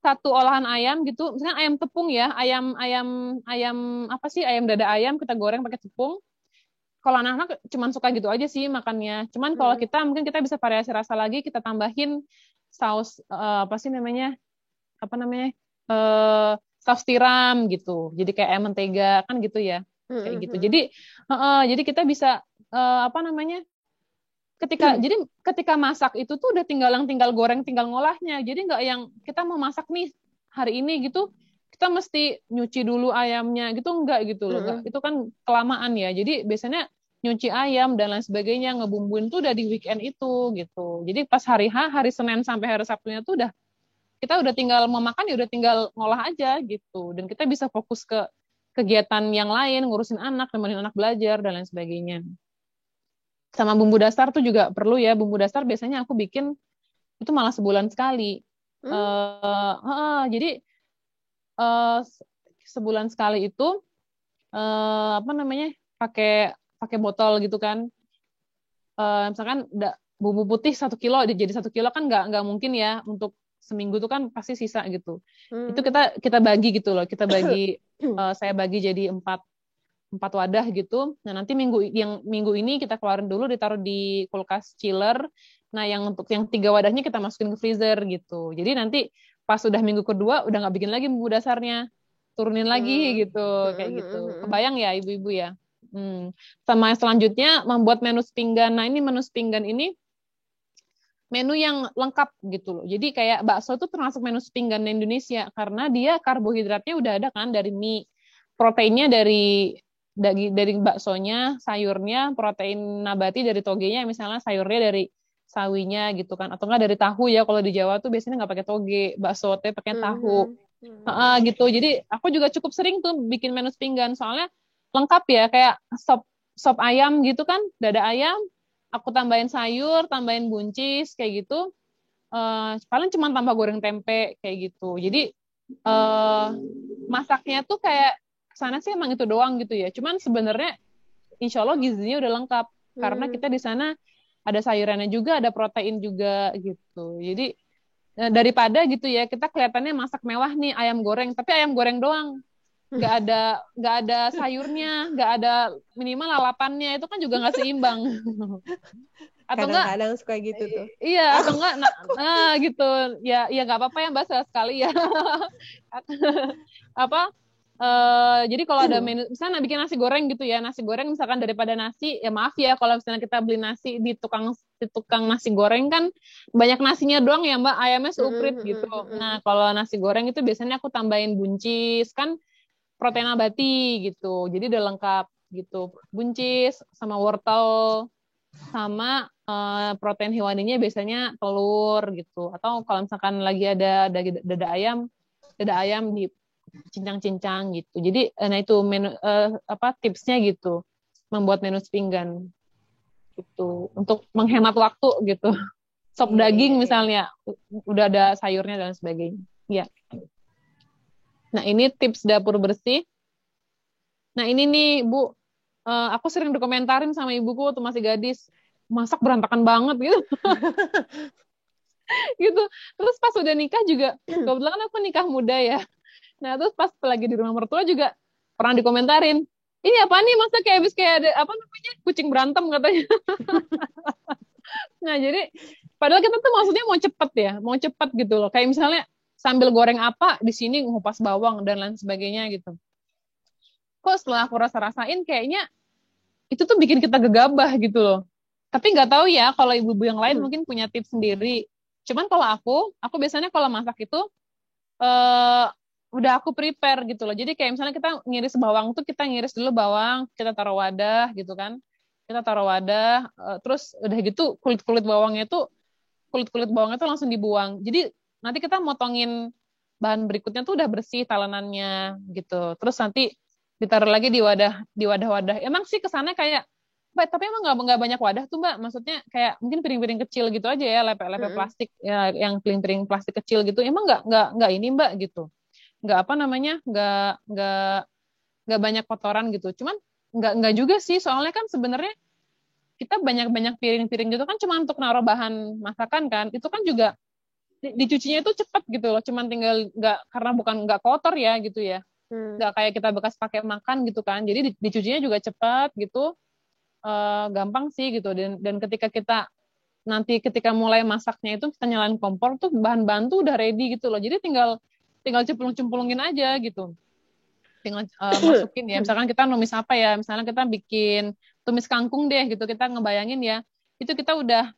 Satu olahan ayam gitu, misalnya ayam tepung ya, ayam apa sih, ayam dada ayam kita goreng pakai tepung. Kalau anak-anak cuman suka gitu aja sih makannya. Cuman kalau kita mungkin kita bisa variasi rasa lagi, kita tambahin saus apa sih namanya? Apa namanya? Saus tiram gitu. Jadi kayak ayam mentega kan gitu ya. Kayak gitu. Jadi kita bisa apa namanya? Ketika masak itu tuh udah tinggal goreng, tinggal ngolahnya. Jadi nggak yang kita mau masak nih hari ini gitu, kita mesti nyuci dulu ayamnya gitu, enggak gitu loh. Enggak. Itu kan kelamaan ya. Jadi biasanya nyuci ayam dan lain sebagainya, ngebumbuin tuh udah di weekend itu gitu. Jadi pas hari Senin sampai hari Sabtunya tuh kita udah tinggal mau makan ya udah tinggal ngolah aja gitu. Dan kita bisa fokus ke kegiatan yang lain, ngurusin anak, nemenin anak belajar dan lain sebagainya. Sama bumbu dasar tuh juga perlu ya. Bumbu dasar biasanya aku bikin itu malah sebulan sekali. Jadi sebulan sekali itu apa namanya, pakai botol gitu kan. Misalkan bumbu putih 1 kilo jadi 1 kilo kan nggak mungkin ya untuk seminggu tuh kan pasti sisa gitu. Itu kita bagi gitu loh. Saya bagi jadi 4 wadah gitu. Nah, nanti minggu ini kita keluarin dulu, ditaruh di kulkas chiller. Nah, yang 3 wadahnya kita masukin ke freezer gitu. Jadi nanti pas sudah minggu kedua udah nggak bikin lagi bumbu dasarnya, turunin lagi gitu, kayak gitu. Kebayang ya ibu-ibu ya. Sama selanjutnya membuat menu sepinggan. Nah, ini menu sepinggan ini menu yang lengkap gitu loh. Jadi kayak bakso itu termasuk menu sepinggan Indonesia karena dia karbohidratnya udah ada kan dari mie, proteinnya dari baksonya, sayurnya, protein nabati dari togenya, misalnya sayurnya dari sawinya gitu kan, atau enggak dari tahu ya. Kalau di Jawa tuh biasanya nggak pakai toge, bakso teh pakai tahu. Gitu. Jadi aku juga cukup sering tuh bikin menu sepinggan soalnya lengkap ya, kayak sop ayam gitu kan, dada ayam, aku tambahin sayur, tambahin buncis kayak gitu. Paling cuma tambah goreng tempe kayak gitu. Jadi masaknya tuh kayak sana sih emang itu doang gitu ya. Cuman sebenarnya insya Allah gizinya udah lengkap karena kita di sana ada sayurannya juga, ada protein juga gitu. Jadi daripada gitu ya kita kelihatannya masak mewah nih ayam goreng, tapi ayam goreng doang, nggak ada sayurnya, nggak ada minimal lalapannya, itu kan juga nggak seimbang. Atau kadang-kadang suka gitu tuh. Iya, atau enggak nah gitu. Ya nggak apa-apa ya Mbak sekali ya. Apa jadi kalau ada menu, misalnya bikin nasi goreng gitu ya, nasi goreng misalkan daripada nasi, ya maaf ya kalau misalnya kita beli nasi di tukang nasi goreng kan banyak nasinya doang ya Mbak, ayamnya seuprit gitu. Nah kalau nasi goreng itu biasanya aku tambahin buncis kan, protein nabati gitu, jadi udah lengkap gitu, buncis sama wortel sama protein hewaninya biasanya telur gitu, atau kalau misalkan lagi ada dada ayam di cincang-cincang gitu. Jadi nah itu menu tipsnya gitu. membuat menu pinggan gitu untuk menghemat waktu gitu. Sop Iya, daging iya, iya. misalnya udah ada sayurnya dan sebagainya. Ya. Nah, ini tips dapur bersih. Nah, ini nih, Bu, aku sering dikomentarin sama ibuku waktu masih gadis, masak berantakan banget gitu. Gitu. Terus pas udah nikah juga, kebetulan kan aku nikah muda ya. Nah, terus pas lagi di rumah mertua juga pernah dikomentarin, ini apa nih masa kayak habis kayak ada apa namanya kucing berantem katanya. Nah, jadi padahal kita tuh maksudnya mau cepet gitu loh. Kayak misalnya sambil goreng apa di sini ngupas bawang dan lain sebagainya gitu. Kok setelah aku rasa-rasain kayaknya itu tuh bikin kita gegabah gitu loh. Tapi nggak tahu ya kalau ibu-ibu yang lain mungkin punya tips sendiri. Cuman kalau aku biasanya kalau masak itu eh, udah aku prepare gitu loh. Jadi kayak misalnya kita ngiris bawang tuh kita ngiris dulu bawang, kita taruh wadah gitu kan. Kita taruh wadah, terus udah gitu kulit-kulit bawangnya tuh langsung dibuang. Jadi nanti kita motongin bahan berikutnya tuh udah bersih talenannya gitu. Terus nanti ditaruh lagi di wadah-wadah. Emang sih kesannya kayak Mbak, tapi emang nggak banyak wadah tuh Mbak. Maksudnya kayak mungkin piring-piring kecil gitu aja ya, lepek-lepek plastik ya, yang piring-piring plastik kecil gitu. Emang nggak ini Mbak gitu. Nggak apa namanya, nggak banyak kotoran gitu. Cuman nggak juga sih, soalnya kan sebenarnya kita banyak-banyak piring-piring gitu kan cuma untuk naruh bahan masakan kan. Itu kan juga dicucinya itu cepet gitu loh. Cuman tinggal nggak karena bukan nggak kotor ya gitu ya. Nggak kayak kita bekas pakai makan gitu kan. Jadi dicucinya juga cepat gitu. Gampang sih gitu dan ketika mulai masaknya itu kita nyalain kompor tuh bahan-bahan tuh udah ready gitu loh jadi tinggal cemplung-cemplungin aja gitu tinggal masukin ya misalkan kita numis apa ya misalnya kita bikin tumis kangkung deh gitu kita ngebayangin ya itu kita udah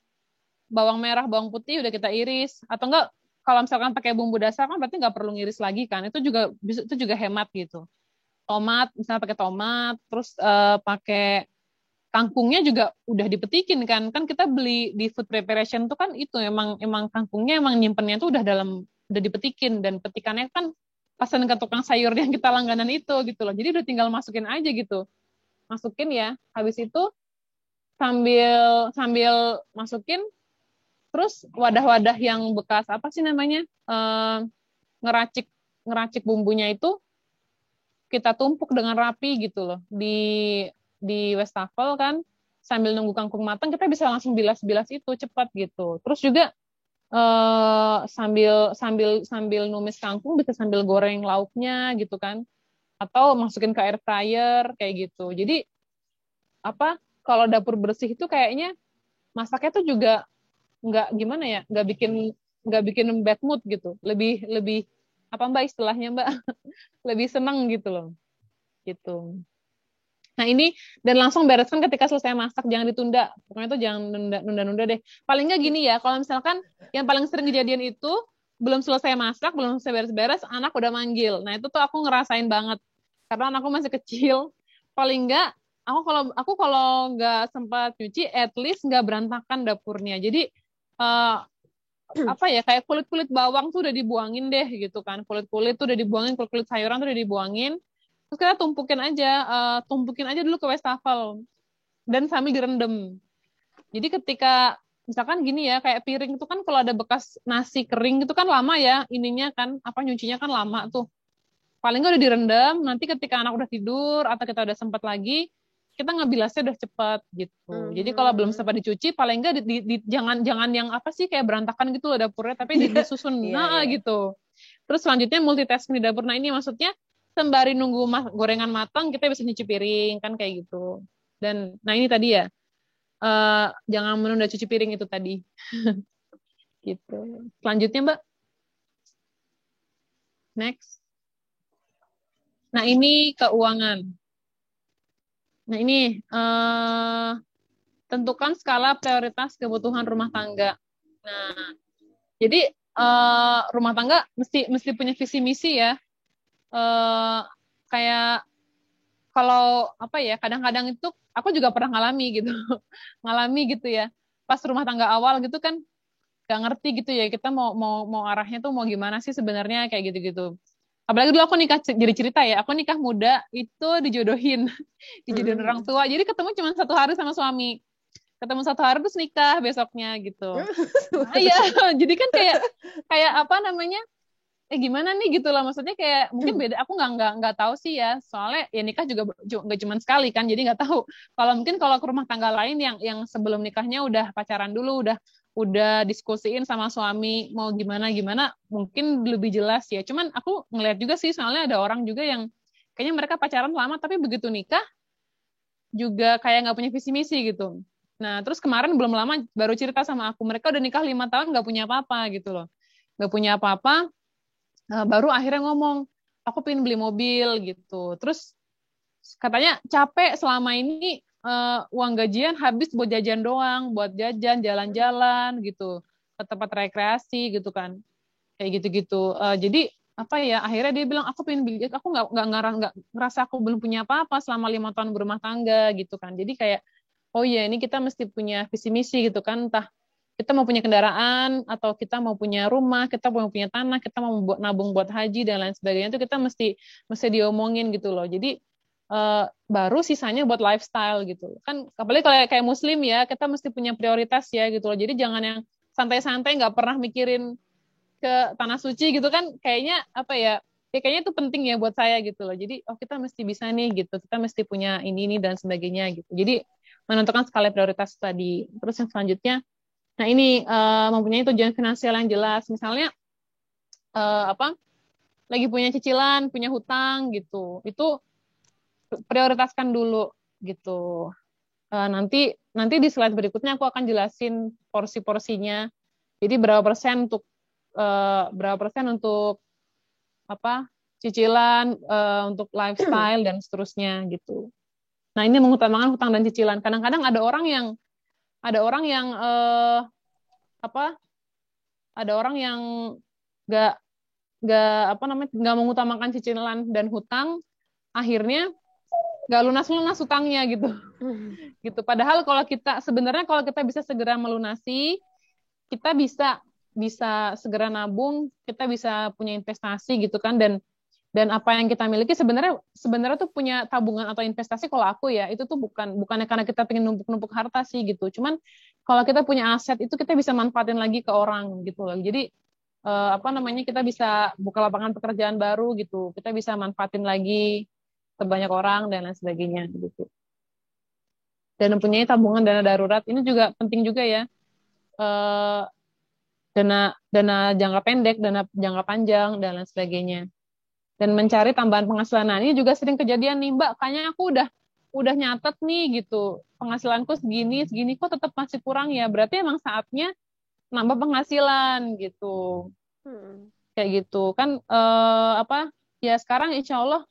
bawang merah bawang putih udah kita iris atau enggak kalau misalkan pakai bumbu dasar kan berarti nggak perlu ngiris lagi kan itu juga hemat gitu tomat misalnya pakai tomat terus pakai kangkungnya juga udah dipetikin kan kita beli di food preparation tuh kan itu emang kangkungnya emang nyimpennya tuh udah dipetikin dan petikannya kan pesan ke tukang sayur yang kita langganan itu gitu loh jadi udah tinggal masukin aja gitu masukin ya habis itu sambil sambil masukin terus wadah-wadah yang bekas apa sih namanya ngeracik ngeracik bumbunya itu kita tumpuk dengan rapi gitu loh di wastafel kan sambil nunggu kangkung matang kita bisa langsung bilas-bilas itu cepat gitu. Terus juga sambil numis kangkung bisa sambil goreng lauknya gitu kan. Atau masukin ke air fryer kayak gitu. Jadi apa kalau dapur bersih itu kayaknya masaknya tuh juga nggak gimana ya, nggak bikin bad mood gitu. Lebih lebih apa Mbak istilahnya Mbak? Lebih seneng gitu loh. Gitu. Nah ini dan langsung bereskan ketika selesai masak, jangan ditunda. Pokoknya itu jangan nunda-nunda deh. Paling nggak gini ya, kalau misalkan yang paling sering kejadian itu belum selesai masak, belum selesai beres-beres, anak udah manggil. Nah itu tuh aku ngerasain banget karena anakku masih kecil. Paling nggak aku kalau nggak sempat cuci, at least nggak berantakan dapurnya. Jadi apa ya kayak kulit-kulit bawang tuh udah dibuangin deh gitu kan. Kulit-kulit tuh udah dibuangin, kulit-kulit sayuran tuh udah dibuangin. Terus kita tumpukin aja dulu ke wastafel dan sambil direndam. Jadi ketika misalkan gini ya, kayak piring itu kan kalau ada bekas nasi kering itu kan lama ya, ininya kan apa nyucinya kan lama tuh. Paling nggak udah direndam, nanti ketika anak udah tidur atau kita udah sempat lagi, kita ngebilasnya udah cepat gitu. Jadi kalau belum sempat dicuci, paling nggak jangan yang apa sih kayak berantakan gitu loh dapurnya, tapi disusun gitu. Terus selanjutnya multitasking di dapur. Nah ini maksudnya sembari nunggu gorengan matang kita bisa nyuci piring kan kayak gitu dan nah ini tadi ya jangan menunda cuci piring itu tadi gitu selanjutnya Mbak next nah ini keuangan nah ini tentukan skala prioritas kebutuhan rumah tangga nah jadi rumah tangga mesti punya visi misi ya kayak kalau apa ya kadang-kadang itu aku juga pernah ngalami gitu ya pas rumah tangga awal gitu kan nggak ngerti gitu ya kita mau arahnya tuh mau gimana sih sebenarnya kayak gitu apalagi dulu aku nikah, jadi cerita ya, aku nikah muda itu dijodohin dijodohin orang tua, jadi ketemu cuma 1 hari sama suami, ketemu 1 hari terus nikah besoknya gitu. Iya, jadi kan kayak kayak apa namanya, gimana nih gitu loh, maksudnya kayak mungkin beda, aku nggak tahu sih ya, soalnya ya nikah juga nggak cuma sekali kan, jadi nggak tahu kalau mungkin kalau ke rumah tangga lain yang sebelum nikahnya udah pacaran dulu, udah diskusiin sama suami mau gimana gimana, mungkin lebih jelas ya. Cuman aku ngeliat juga sih, soalnya ada orang juga yang kayaknya mereka pacaran lama tapi begitu nikah juga kayak nggak punya visi misi gitu. Nah terus kemarin belum lama baru cerita sama aku, mereka udah nikah 5 tahun nggak punya apa-apa gitu loh, nggak punya apa-apa. Baru akhirnya ngomong, aku pengen beli mobil gitu. Terus katanya capek selama ini, uang gajian habis buat jajan doang, buat jajan, jalan-jalan gitu, ke tempat rekreasi gitu kan, kayak gitu-gitu. Jadi apa ya? Akhirnya dia bilang aku pengen beli, aku nggak ngerasa aku belum punya apa-apa selama 5 tahun berumah tangga gitu kan. Jadi kayak oh iya ini kita mesti punya visi misi gitu kan, entah kita mau punya kendaraan atau kita mau punya rumah, kita mau punya tanah, kita mau buat nabung buat haji dan lain sebagainya, itu kita mesti diomongin gitu loh. Jadi baru sisanya buat lifestyle gitu kan, apalagi kalau kayak muslim ya, kita mesti punya prioritas ya gitu loh. Jadi jangan yang santai-santai nggak pernah mikirin ke tanah suci gitu kan, kayaknya apa ya, kayaknya itu penting ya buat saya gitu loh. Jadi oh kita mesti bisa nih gitu, kita mesti punya ini dan sebagainya gitu. Jadi menentukan skala prioritas tadi. Terus yang selanjutnya, nah ini mempunyai tujuan finansial yang jelas. Misalnya apa, lagi punya cicilan, punya hutang gitu, itu prioritaskan dulu gitu. Nanti di slide berikutnya aku akan jelasin porsi-porsinya. Jadi berapa persen untuk apa, cicilan, untuk lifestyle dan seterusnya gitu. Nah ini mengutamakan hutang dan cicilan. Kadang-kadang ada orang yang apa, ada orang yang nggak nggak mengutamakan cicilan dan hutang, akhirnya nggak lunas hutangnya gitu. Gitu. Padahal sebenarnya kalau kita bisa segera melunasi, kita bisa segera nabung, kita bisa punya investasi gitu kan, dan apa yang kita miliki sebenarnya tuh punya tabungan atau investasi. Kalau aku ya, itu tuh bukannya karena kita pengen numpuk-numpuk harta sih gitu. Cuman kalau kita punya aset itu kita bisa manfaatin lagi ke orang gitu loh. Jadi apa namanya, kita bisa buka lapangan pekerjaan baru gitu. Kita bisa manfaatin lagi ke banyak orang dan lain sebagainya gitu. Dan mempunyai tabungan dana darurat ini juga penting juga ya. Dana jangka pendek, dana jangka panjang dan lain sebagainya. Dan mencari tambahan penghasilan. Nah, ini juga sering kejadian nih, Mbak, kayaknya aku udah nyatet nih gitu, penghasilanku segini kok tetap masih kurang ya, berarti emang saatnya nambah penghasilan gitu. Kayak gitu kan, apa ya, sekarang insya Allah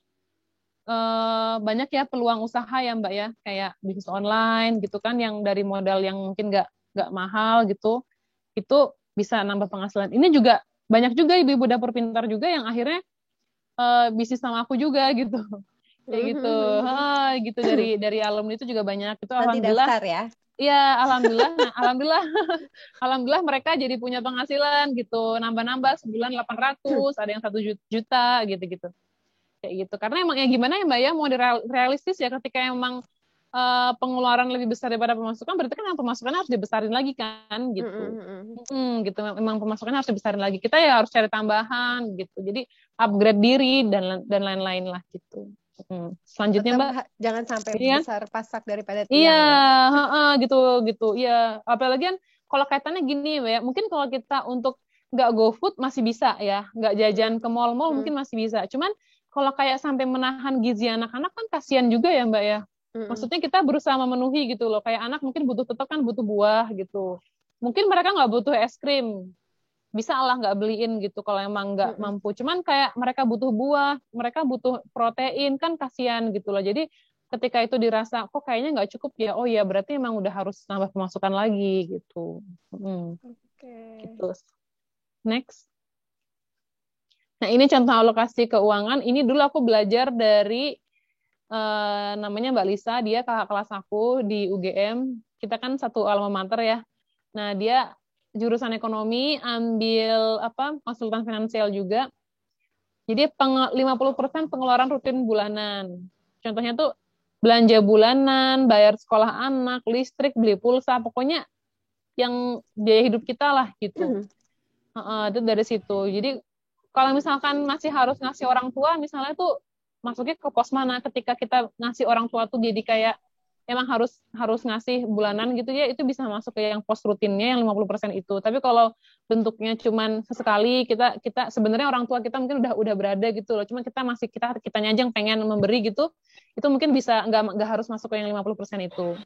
banyak ya peluang usaha ya Mbak ya, kayak bisnis online gitu kan, yang dari modal yang mungkin nggak mahal gitu, itu bisa nambah penghasilan. Ini juga banyak juga ibu-ibu dapur pintar juga yang akhirnya bisnis sama aku juga gitu, kayak gitu. Gitu dari alumni itu juga banyak itu. Nanti Alhamdulillah daftar ya. iya, alhamdulillah mereka jadi punya penghasilan gitu, nambah sebulan 800, ada yang 1 juta gitu kayak gitu. Karena emang ya gimana ya Mbak ya, mau realistis ya, ketika emang pengeluaran lebih besar daripada pemasukan, berarti kan yang pemasukannya harus dibesarin lagi kan gitu. Gitu, memang pemasukannya harus dibesarin lagi. Kita ya harus cari tambahan gitu. Jadi upgrade diri dan lain-lain lah gitu. Selanjutnya Mbak, jangan sampai iya, besar pasak daripada tiang. iya, Ya? gitu. Iya, apalagi kan kalau kaitannya gini ya, mungkin kalau kita untuk nggak GoFood masih bisa ya, nggak jajan ke mall-mall mungkin masih bisa. Cuman kalau kayak sampai menahan gizi anak-anak kan kasihan juga ya Mbak ya. Maksudnya kita berusaha memenuhi gitu loh. Kayak anak mungkin tetap kan butuh buah gitu. Mungkin mereka nggak butuh es krim, bisa lah nggak beliin gitu kalau emang nggak mampu. Cuman kayak mereka butuh buah, mereka butuh protein, kan kasihan gitu loh. Jadi ketika itu dirasa kok kayaknya nggak cukup ya, oh ya berarti emang udah harus nambah pemasukan lagi gitu. Gitu. Next. Nah ini contoh alokasi keuangan. Ini dulu aku belajar dari namanya Mbak Lisa, dia kakak kelas aku di UGM. Kita kan satu alma mater ya. Nah dia jurusan ekonomi, ambil konsultan finansial juga. Jadi 50% pengeluaran rutin bulanan. Contohnya tuh belanja bulanan, bayar sekolah anak, listrik, beli pulsa, pokoknya yang biaya hidup kita lah gitu. Itu dari situ. Jadi kalau misalkan masih harus ngasih orang tua, misalnya tuh masuknya ke pos mana? Ketika kita ngasih orang tua tuh jadi kayak emang harus ngasih bulanan gitu ya, itu bisa masuk ke yang pos rutinnya yang 50% itu. Tapi kalau bentuknya cuman sesekali, kita sebenarnya orang tua kita mungkin udah berada gitu loh. Cuma kitanya aja yang pengen memberi gitu, itu mungkin bisa nggak harus masuk ke yang 50% itu.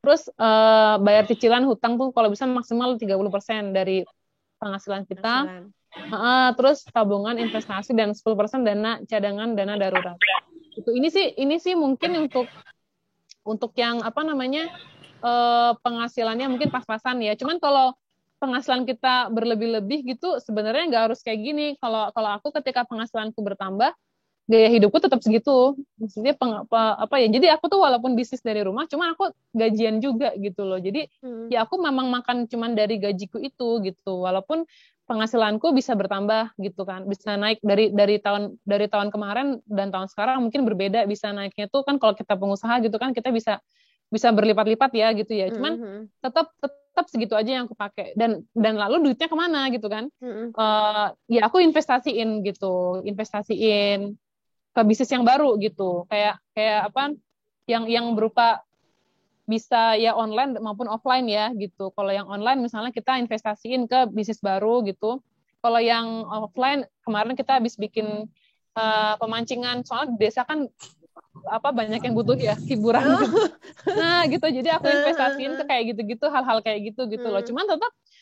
Terus bayar cicilan hutang tuh kalau bisa maksimal 30% dari penghasilan kita. Terus tabungan, investasi, dan 10% dana cadangan, dana darurat. Ini sih mungkin untuk yang penghasilannya mungkin pas-pasan ya. Cuman kalau penghasilan kita berlebih-lebih gitu, sebenarnya nggak harus kayak gini. Kalau aku ketika penghasilanku bertambah, gaya hidupku tetap segitu. Maksudnya jadi aku tuh walaupun bisnis dari rumah, cuma aku gajian juga gitu loh. Jadi ya aku memang makan cuman dari gajiku itu gitu. Walaupun penghasilanku bisa bertambah gitu kan, bisa naik dari tahun kemarin dan tahun sekarang mungkin berbeda, bisa naiknya tuh kan kalau kita pengusaha gitu kan kita bisa berlipat-lipat ya gitu ya. Cuman tetap segitu aja yang aku pakai, dan lalu duitnya kemana gitu kan. Ya aku investasiin ke bisnis yang baru gitu, kayak apa yang berupa bisa ya online maupun offline ya gitu. Kalau yang online misalnya kita investasiin ke bisnis baru gitu. Kalau yang offline kemarin kita habis bikin pemancingan, soalnya di desa kan banyak yang butuh ya hiburan gitu. Nah gitu, jadi aku investasiin ke kayak gitu-gitu, hal-hal kayak gitu loh. Cuman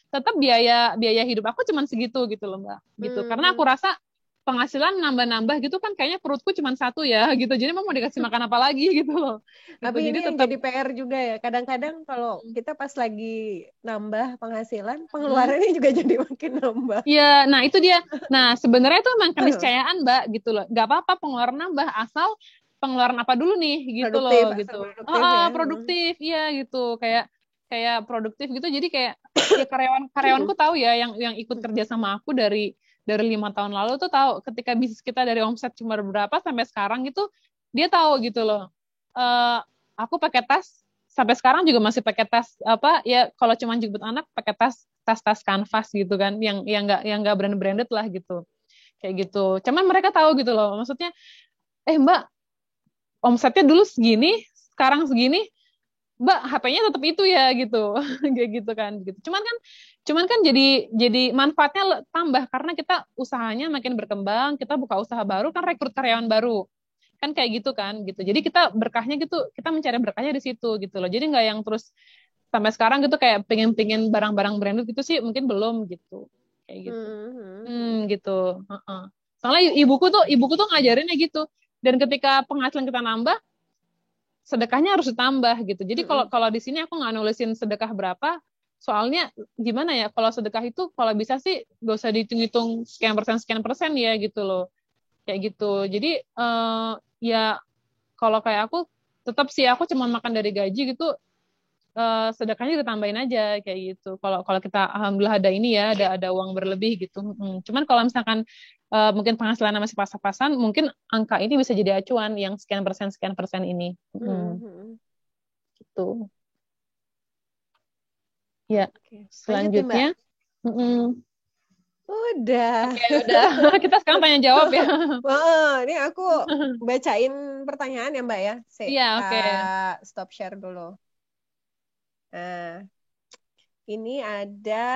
tetap biaya hidup aku cuman segitu gitu loh Mbak. Gitu. Karena aku rasa penghasilan nambah-nambah gitu kan kayaknya perutku cuma satu ya gitu. Jadi mau dikasih makan apa lagi gitu loh. Gitu. Tapi jadi ini yang jadi PR juga ya. Kadang-kadang kalau kita pas lagi nambah penghasilan, pengeluarannya juga jadi makin nambah. Iya, nah itu dia. Nah sebenarnya itu memang keniscayaan Mbak gitu loh. Gak apa-apa pengeluaran nambah asal pengeluaran apa dulu nih gitu Produktif, loh gitu. produktif ya. Iya gitu. Kayak produktif gitu. Jadi kayak ya karyawanku tahu ya yang ikut kerja sama aku dari 5 tahun lalu tuh tahu ketika bisnis kita dari omset cuma berapa sampai sekarang gitu, dia tahu gitu loh. Aku pakai tas sampai sekarang juga masih pakai tas ya kalau cuma jemput anak pakai tas kanvas gitu kan, yang nggak branded lah gitu, kayak gitu. Cuman mereka tahu gitu loh, maksudnya Mbak omsetnya dulu segini, sekarang segini, Mbak HP-nya tetap itu ya gitu, kayak gitu kan gitu. Cuman kan jadi manfaatnya tambah karena kita usahanya makin berkembang, kita buka usaha baru kan, rekrut karyawan baru kan, kayak gitu kan gitu. Jadi kita berkahnya gitu, kita mencari berkahnya di situ gitu loh. Jadi nggak yang terus sampai sekarang gitu kayak pengen barang-barang branded gitu sih mungkin belum gitu, kayak gitu. Gitu. Soalnya ibuku tuh ngajarinnya gitu. Dan ketika penghasilan kita nambah, sedekahnya harus ditambah gitu. Jadi kalau di sini aku nggak nulisin sedekah berapa, soalnya gimana ya, kalau sedekah itu kalau bisa sih gak usah dihitung-hitung sekian persen ya gitu loh, kayak gitu. Jadi ya kalau kayak aku tetap sih aku cuma makan dari gaji gitu, sedekahnya ditambahin aja kayak gitu. Kalau kita alhamdulillah ada ini ya, ada uang berlebih gitu. Cuman kalau misalkan mungkin penghasilan masih pas-pasan, mungkin angka ini bisa jadi acuan yang sekian persen ini. Gitu. Ya, selanjutnya. Udah. Oke, udah. Kita sekarang tanya jawab ya. Ini aku bacain pertanyaan ya Mbak ya. Iya, oke. Stop share dulu. Nah, ini ada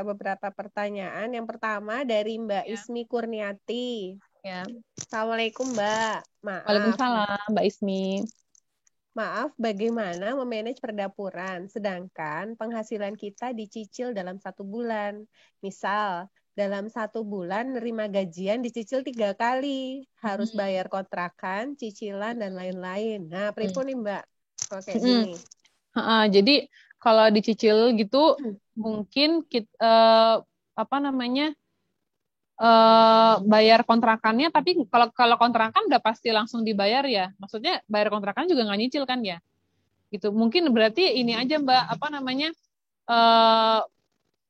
beberapa pertanyaan. Yang pertama dari Mbak Ismi Kurniati. Ya. Assalamualaikum Mbak. Maaf. Waalaikumsalam Mbak Ismi. Maaf, bagaimana memanage perdapuran sedangkan penghasilan kita dicicil dalam 1 bulan? Misal, dalam 1 bulan nerima gajian dicicil 3 kali. Harus bayar kontrakan, cicilan, dan lain-lain. Nah, pripun nih Mbak? Oke, gini. Jadi kalau dicicil gitu mungkin kita bayar kontrakannya, tapi kalau kontrakan udah pasti langsung dibayar ya. Maksudnya bayar kontrakan juga nggak nyicil kan ya. Gitu. Mungkin berarti ini aja Mbak,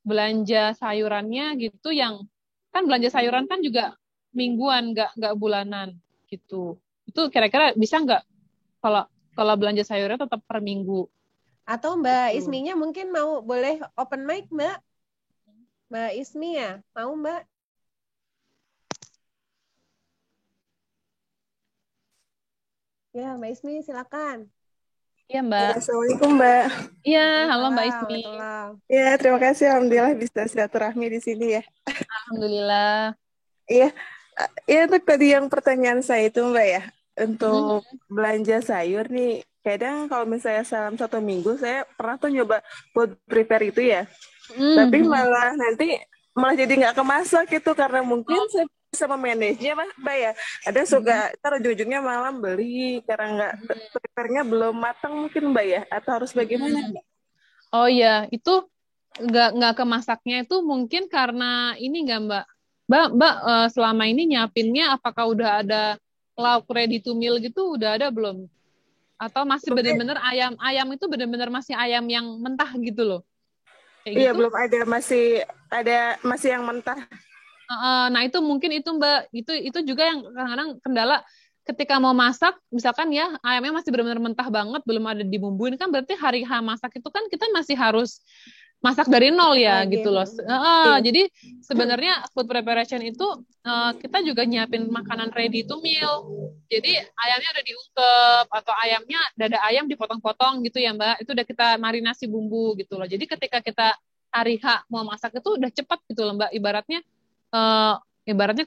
belanja sayurannya gitu, yang kan belanja sayuran kan juga mingguan, nggak bulanan gitu. Itu kira-kira bisa nggak kalau belanja sayurnya tetap per minggu? Atau Mbak Gitu. Isminya mungkin boleh open mic Mbak? Mbak Ismi ya, mau Mbak? Ya, Mbak Ismi silakan. Iya Mbak. Assalamualaikum Mbak. Iya, halo Mbak Waalaikumsalam Ismi. warahmatullahi. Ya, terima kasih. Alhamdulillah bisa silaturahmi di sini ya. Alhamdulillah. Iya, ya untuk tadi yang pertanyaan saya itu Mbak ya, untuk belanja sayur nih, kadang kalau misalnya dalam 1 minggu saya pernah tuh nyoba buat prepare itu ya, tapi malah jadi nggak kemasak gitu karena mungkin saya bisa memanage-nya Mbak ya. Ada suka ntar ujung-ujungnya malam beli karena nggak prepare-nya belum matang mungkin Mbak ya, atau harus bagaimana Mbak? Oh iya, itu nggak kemasaknya itu mungkin karena ini nggak Mbak? Mbak selama ini nyiapinnya apakah udah ada lauk ready to meal gitu udah ada belum? Atau masih benar-benar ayam itu benar-benar masih ayam yang mentah gitu loh? Kayak Iya, gitu? belum ada, masih yang mentah. Nah itu mungkin itu Mbak, itu juga yang kadang-kadang kendala ketika mau masak, misalkan ya ayamnya masih benar-benar mentah banget, belum ada dibumbuin, kan berarti hari H masak itu kan kita masih harus masak dari nol ya Lagi. gitu loh. Iya. Jadi sebenarnya food preparation itu kita juga nyiapin makanan ready to meal. Jadi ayamnya udah diungkep atau ayamnya dada ayam dipotong-potong gitu ya Mbak. Itu udah kita marinasi bumbu gitu loh. Jadi ketika kita hari H mau masak itu udah cepat gitu loh Mbak. Ibaratnya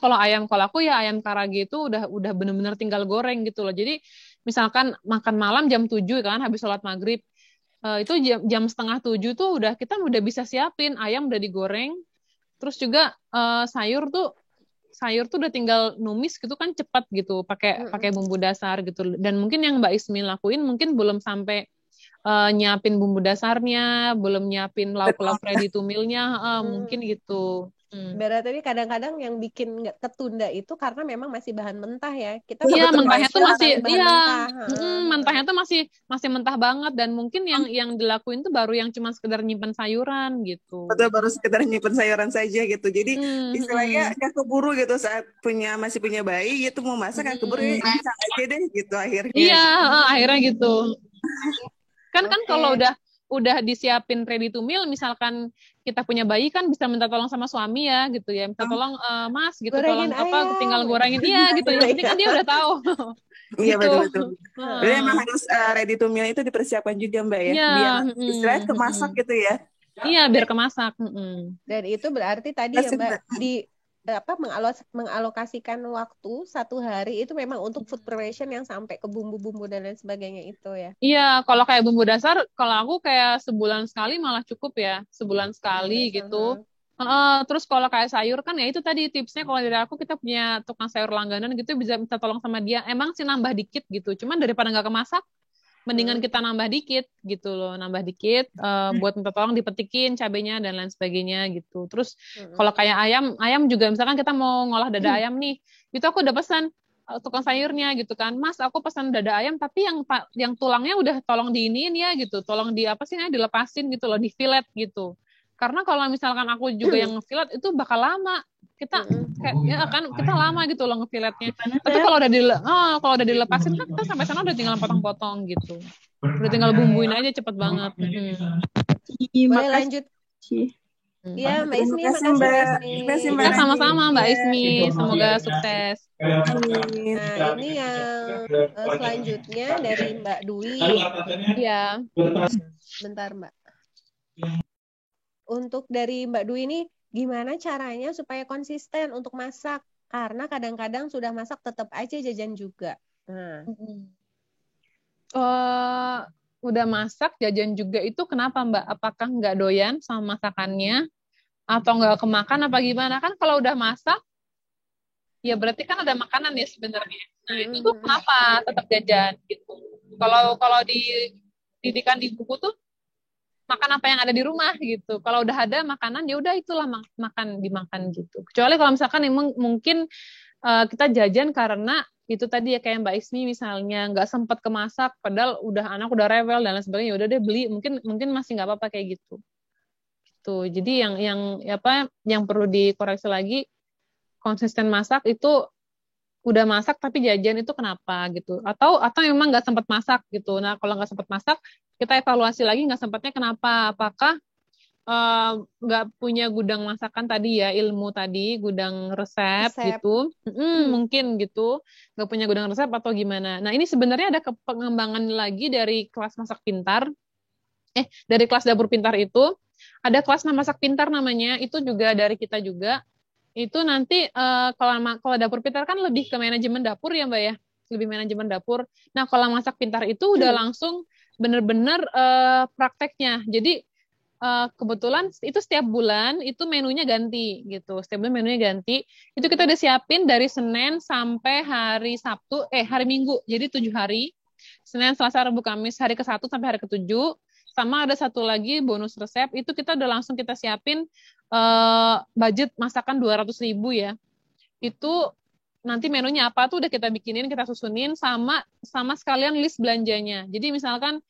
kalau aku ya ayam karage itu udah benar-benar tinggal goreng gitu loh. Jadi misalkan makan malam jam 7 kan habis sholat maghrib. Itu jam setengah 7 tuh kita udah bisa siapin ayam udah digoreng, terus juga sayur tuh udah tinggal numis gitu kan cepat gitu pakai bumbu dasar gitu. Dan mungkin yang Mbak Ismi lakuin mungkin belum sampai nyiapin bumbu dasarnya, belum nyiapin lauk-lauk ready to meal-nya, mungkin gitu. Berarti kadang-kadang yang bikin nggak ketunda itu karena memang masih bahan mentah ya. Kita Iya, mentahnya tuh masih mentahnya tuh masih mentah banget dan mungkin yang dilakuin tuh baru yang cuma sekedar nyimpen sayuran gitu. Betul, baru sekedar nyimpen sayuran saja gitu. Jadi istilahnya nggak keburu gitu saat masih punya bayi gitu mau masak nggak keburu masak aja deh gitu akhirnya. Iya, akhirnya gitu. Kan kalau udah disiapin ready to meal, misalkan kita punya bayi kan bisa minta tolong sama suami ya gitu ya, minta tolong Mas gitu, gorengin tolong tinggal gorengin gitu. Yang penting kan dia udah tahu. Iya gitu. betul. Jadi emang harus ready to meal itu dipersiapkan juga Mbak ya, biar istilahnya kemasak gitu ya. Iya, biar kemasak. Dan itu berarti tadi ya Mbak mengalokasikan waktu 1 hari itu memang untuk food preparation yang sampai ke bumbu-bumbu dan lain sebagainya itu ya. Iya, kalau kayak bumbu dasar, kalau aku kayak sebulan sekali malah cukup ya, sebulan sekali gitu. Terus kalau kayak sayur kan ya itu tadi tipsnya kalau dari aku kita punya tukang sayur langganan gitu bisa minta tolong sama dia. Emang sih nambah dikit gitu, cuman daripada nggak kemasak, mendingan kita nambah dikit gitu loh, buat minta tolong dipetikin cabenya dan lain sebagainya gitu. Terus kalau kayak ayam juga misalkan kita mau ngolah dada ayam nih, itu aku udah pesan tukang sayurnya gitu kan, Mas aku pesan dada ayam tapi yang tulangnya udah tolong diiniin ya gitu, tolong dilepasin gitu loh, di fillet gitu. Karena kalau misalkan aku juga yang ngefilet itu bakal lama. Kita kita lama gitu loh ngefiletnya. Tapi kalau udah dilepasin kan kita sampai sana udah tinggal potong-potong gitu. Udah tinggal bumbuin aja cepet banget. Boleh lanjut. Iya, Mbak Ismi, makasih Mbak Ismi. Ya, sama-sama Mbak Ismi, semoga sukses. Nah, ini yang selanjutnya dari Mbak Dwi. Iya. Bentar Mbak. Untuk dari Mbak Dwi ini, gimana caranya supaya konsisten untuk masak? Karena kadang-kadang sudah masak tetap aja jajan juga. Nah. Udah masak jajan juga itu kenapa Mbak? Apakah nggak doyan sama masakannya? Atau nggak kemakan apa gimana? Kan kalau udah masak, ya berarti kan ada makanan ya sebenarnya. Nah itu tuh kenapa tetap jajan gitu? Kalau didikan di buku tuh makan apa yang ada di rumah gitu. Kalau udah ada makanan ya udah itulah dimakan gitu. Kecuali kalau misalkan mungkin kita jajan karena itu tadi ya kayak Mbak Ismi misalnya nggak sempat kemasak padahal anak udah rewel dan lain sebagainya, ya udah deh beli, mungkin masih nggak apa-apa kayak gitu. Gitu. Jadi yang perlu dikoreksi lagi konsisten masak itu udah masak tapi jajan itu kenapa gitu? Atau memang nggak sempat masak gitu. Nah kalau nggak sempat masak kita evaluasi lagi nggak sempatnya kenapa? Apakah nggak punya gudang masakan tadi ya, ilmu tadi, gudang resep Resep. gitu. Mungkin gitu, nggak punya gudang resep atau gimana. Nah ini sebenarnya ada pengembangan lagi dari kelas masak pintar. Dari kelas dapur pintar itu, ada kelas masak pintar namanya, itu juga dari kita juga. Itu nanti kalau dapur pintar kan lebih ke manajemen dapur ya Mbak ya, lebih manajemen dapur. Nah kalau masak pintar itu udah langsung bener-bener prakteknya. Jadi kebetulan itu setiap bulan itu menunya ganti gitu. Setiap bulan menunya ganti. Itu kita udah siapin dari Senin sampai hari Sabtu, hari Minggu. Jadi 7 hari. Senin, Selasa, Rabu, Kamis, hari ke-1 sampai hari ke-7. Sama ada satu lagi bonus resep, itu kita udah langsung kita siapin budget masakan 200.000 ya. Itu nanti menunya apa tuh udah kita bikinin, kita susunin sama sekalian list belanjanya. Jadi misalkan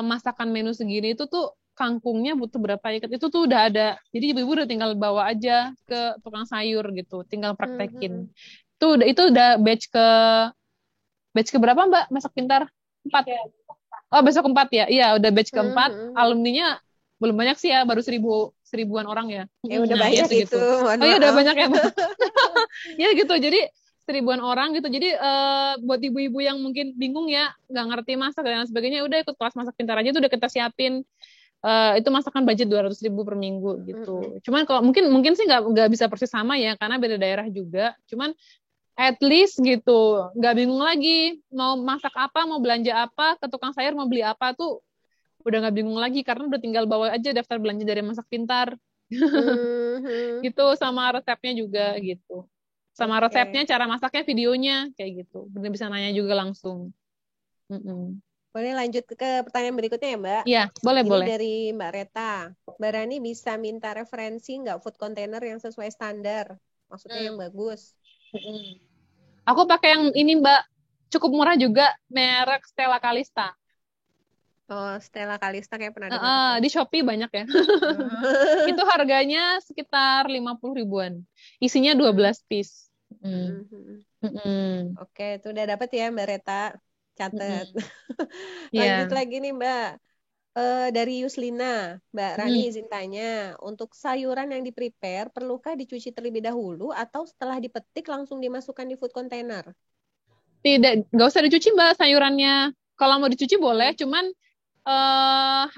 masakan menu segini itu tuh kangkungnya butuh berapa ikat, itu tuh udah ada. Jadi ibu-ibu udah tinggal bawa aja ke tukang sayur gitu, tinggal praktekin. Itu udah batch ke berapa Mbak masak pintar? 4. Oh besok 4 ya? Iya udah batch ke-4. Alumninya belum banyak sih ya, baru 1000-an orang ya. Ya udah Nah, banyak ya segitu. itu. Mohon Oh iya udah maaf. banyak ya Mbak. Ya gitu, jadi 1000-an orang gitu. Jadi buat ibu-ibu yang mungkin bingung ya, nggak ngerti masak dan sebagainya, udah ikut kelas masak pintar aja tuh udah kita siapin. Itu masakan budget 200.000 per minggu gitu. Cuman kalau mungkin sih nggak bisa persis sama ya, karena beda daerah juga. Cuman at least gitu, nggak bingung lagi mau masak apa, mau belanja apa, ke tukang sayur mau beli apa tuh udah nggak bingung lagi karena udah tinggal bawa aja daftar belanja dari Masak Pintar. Gitu, sama resepnya juga gitu. Sama resepnya, cara masaknya, videonya kayak gitu. Bener bisa nanya juga langsung. Boleh lanjut ke pertanyaan berikutnya ya Mbak? Iya, boleh. Ini dari Mbak Reta. Mbak Rani bisa minta referensi nggak food container yang sesuai standar? Maksudnya yang bagus. Aku pakai yang ini Mbak, cukup murah juga, merek Stella Kalista. Oh, Stella Kalista kayak pernah dengar. Di Shopee banyak ya. Itu harganya sekitar 50 ribuan. Isinya 12 piece. Oke, itu udah dapet ya Mbak Reta. Catat. Yeah. Lanjut lagi nih Mbak. Dari Yuslina, Mbak Rani izin tanya, untuk sayuran yang di-prepare, perlukah dicuci terlebih dahulu atau setelah dipetik langsung dimasukkan di food container? Tidak, nggak usah dicuci Mbak sayurannya. Kalau mau dicuci boleh, cuman